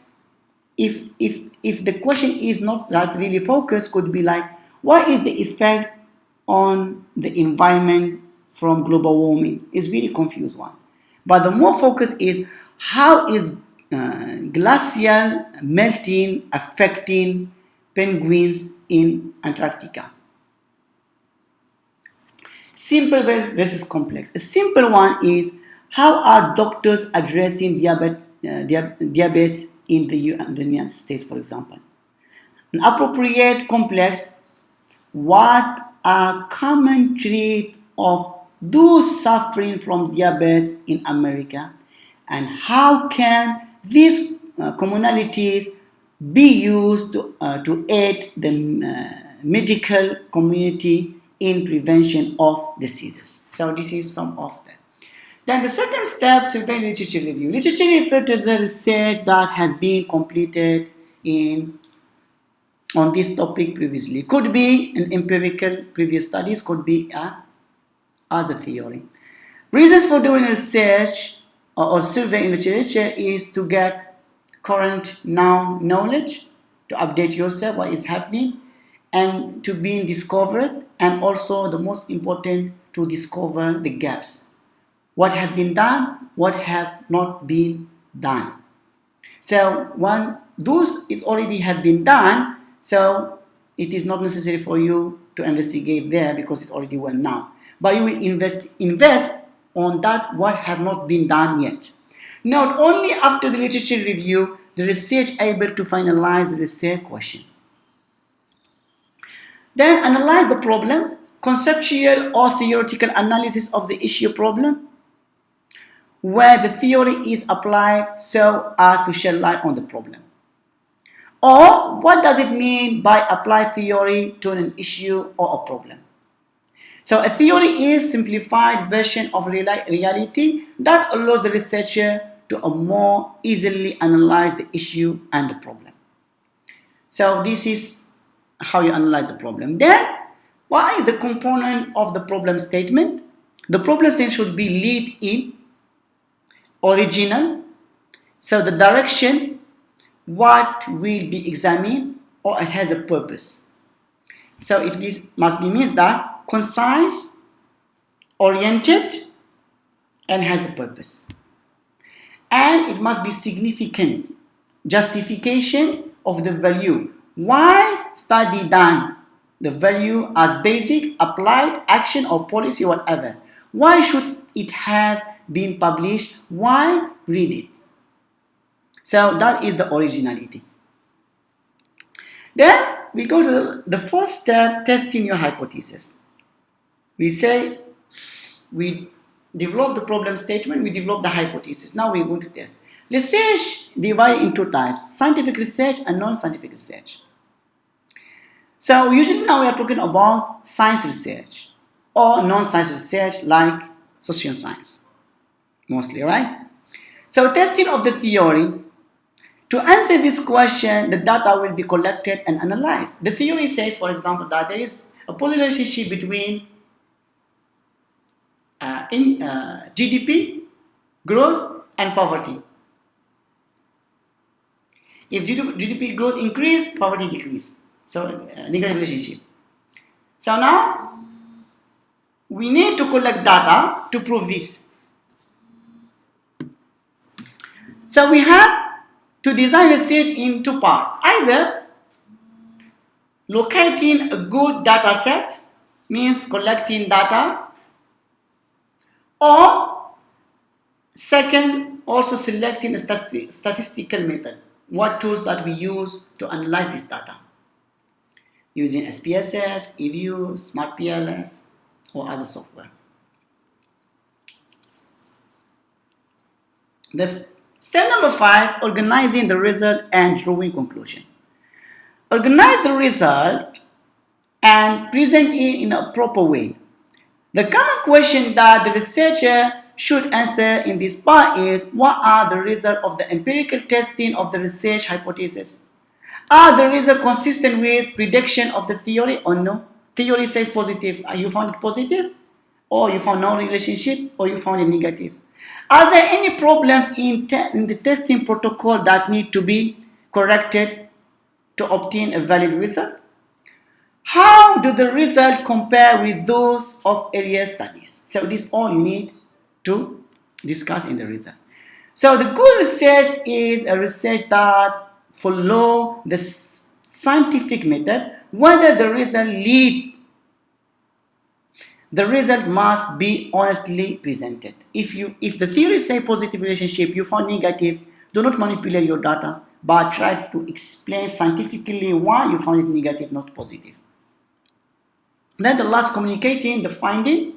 S1: If the question is not that really focused, could be like, what is the effect on the environment from global warming? It's really confused one. But the more focus is, how is glacial melting affecting penguins in Antarctica? Simple versus complex. A simple one is, how are doctors addressing diabetes in the United States, for example? An appropriate complex, what are common traits of those suffering from diabetes in America, and how can these commonalities be used to aid the medical community in prevention of diseases? So this is some of them. Then the second step, survey literature review. Literature refers to the research that has been completed on this topic previously. Could be an empirical previous studies, could be as a theory. Reasons for doing research or survey in literature is to get current knowledge, to update yourself what is happening, and to be discovered, and also the most important, to discover the gaps what have been done, what have not been done. So when those it's already have been done, so it is not necessary for you to investigate there because it's already well known. But you will invest on that what have not been done yet. Not only after the literature review, the research able to finalize the research question. Then analyze the problem, conceptual or theoretical analysis of the issue problem, where the theory is applied so as to shed light on the problem. Or what does it mean by apply theory to an issue or a problem? So a theory is a simplified version of reality that allows the researcher to more easily analyze the issue and the problem. So this is how you analyze the problem. Then, what is the component of the problem statement? The problem statement should be lead in, original, so the direction, what will be examined, or it has a purpose. So it must be means that concise, oriented, and has a purpose. And it must be significant, justification of the value. Why study done? The value as basic, applied, action or policy, whatever. Why should it have been published? Why read it? So that is the originality. Then we go to the first step, testing your hypothesis. We say we develop the problem statement, we develop the hypothesis. Now we're going to test. Research divided into types, scientific research and non-scientific research. So usually now we are talking about science research or non-science research like social science, mostly, right? So testing of the theory. To answer this question, the data will be collected and analyzed. The theory says, for example, that there is a positive relationship between GDP, growth, and poverty. If GDP growth increase, poverty decrease. So negative relationship. So now we need to collect data to prove this. So we have to design research in two parts. Either locating a good data set, means collecting data, or second, also selecting a statistical method. What tools that we use to analyze this data? Using SPSS, eView, SmartPLS, or other software. The step number 5, organizing the result and drawing conclusion. Organize the result and present it in a proper way. The common question that the researcher should answer in this part is, what are the results of the empirical testing of the research hypothesis? Are the results consistent with prediction of the theory or no? Theory says positive. You found it positive? Or you found no relationship? Or you found it negative? Are there any problems in the testing protocol that need to be corrected to obtain a valid result? How do the results compare with those of earlier studies? So this is all you need to discuss in the result. So the good research is a research that follow the scientific method. Whether the result must be honestly presented. If the theory say positive relationship, you found negative, do not manipulate your data, but try to explain scientifically why you found it negative, not positive. Then the last, communicating the finding.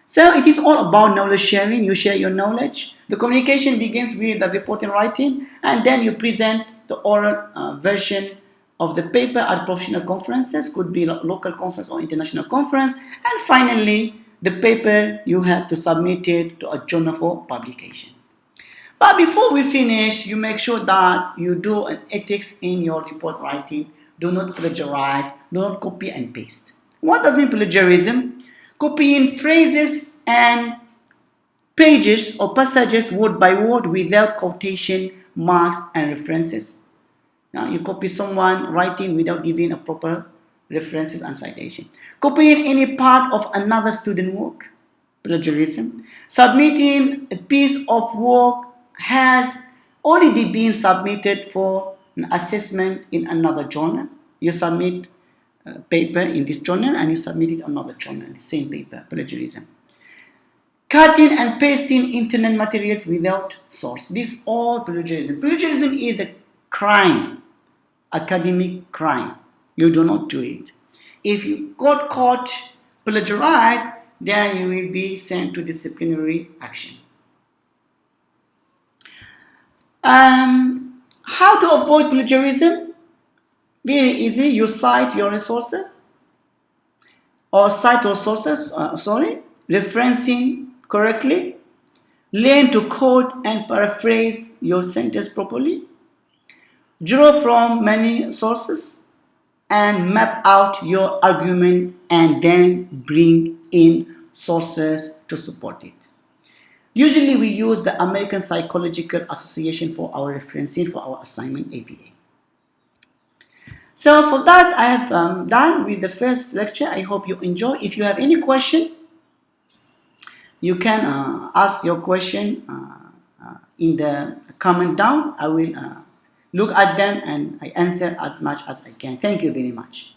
S1: So it is all about knowledge sharing. You share your knowledge. The communication begins with the report and writing, and then you present the oral version of the paper at professional conferences, could be local conference or international conference, and finally the paper you have to submit it to a journal for publication. But before we finish, you make sure that you do an ethics in your report writing. Do not plagiarize, do not copy and paste. What does mean plagiarism? Copying phrases and pages or passages word by word without quotation marks and references. Now you copy someone writing without giving a proper references and citation. Copying any part of another student work, plagiarism. Submitting a piece of work has already been submitted for an assessment in another journal. You submit a paper in this journal and you submit it in another journal, the same paper, plagiarism. Cutting and pasting internet materials without source. This all plagiarism. Plagiarism is a crime, academic crime. You do not do it. If you got caught plagiarized, then you will be sent to disciplinary action. How to avoid plagiarism? Very easy. You cite your resources or cite your sources, referencing correctly. Learn to quote and paraphrase your sentence properly. Draw from many sources and map out your argument and then bring in sources to support it. Usually we use the American Psychological Association for our referencing for our assignment APA. So for that I have done with the first lecture. I hope you enjoy. If you have any question, you can ask your question in the comment down. I will look at them and I answer as much as I can. Thank you very much.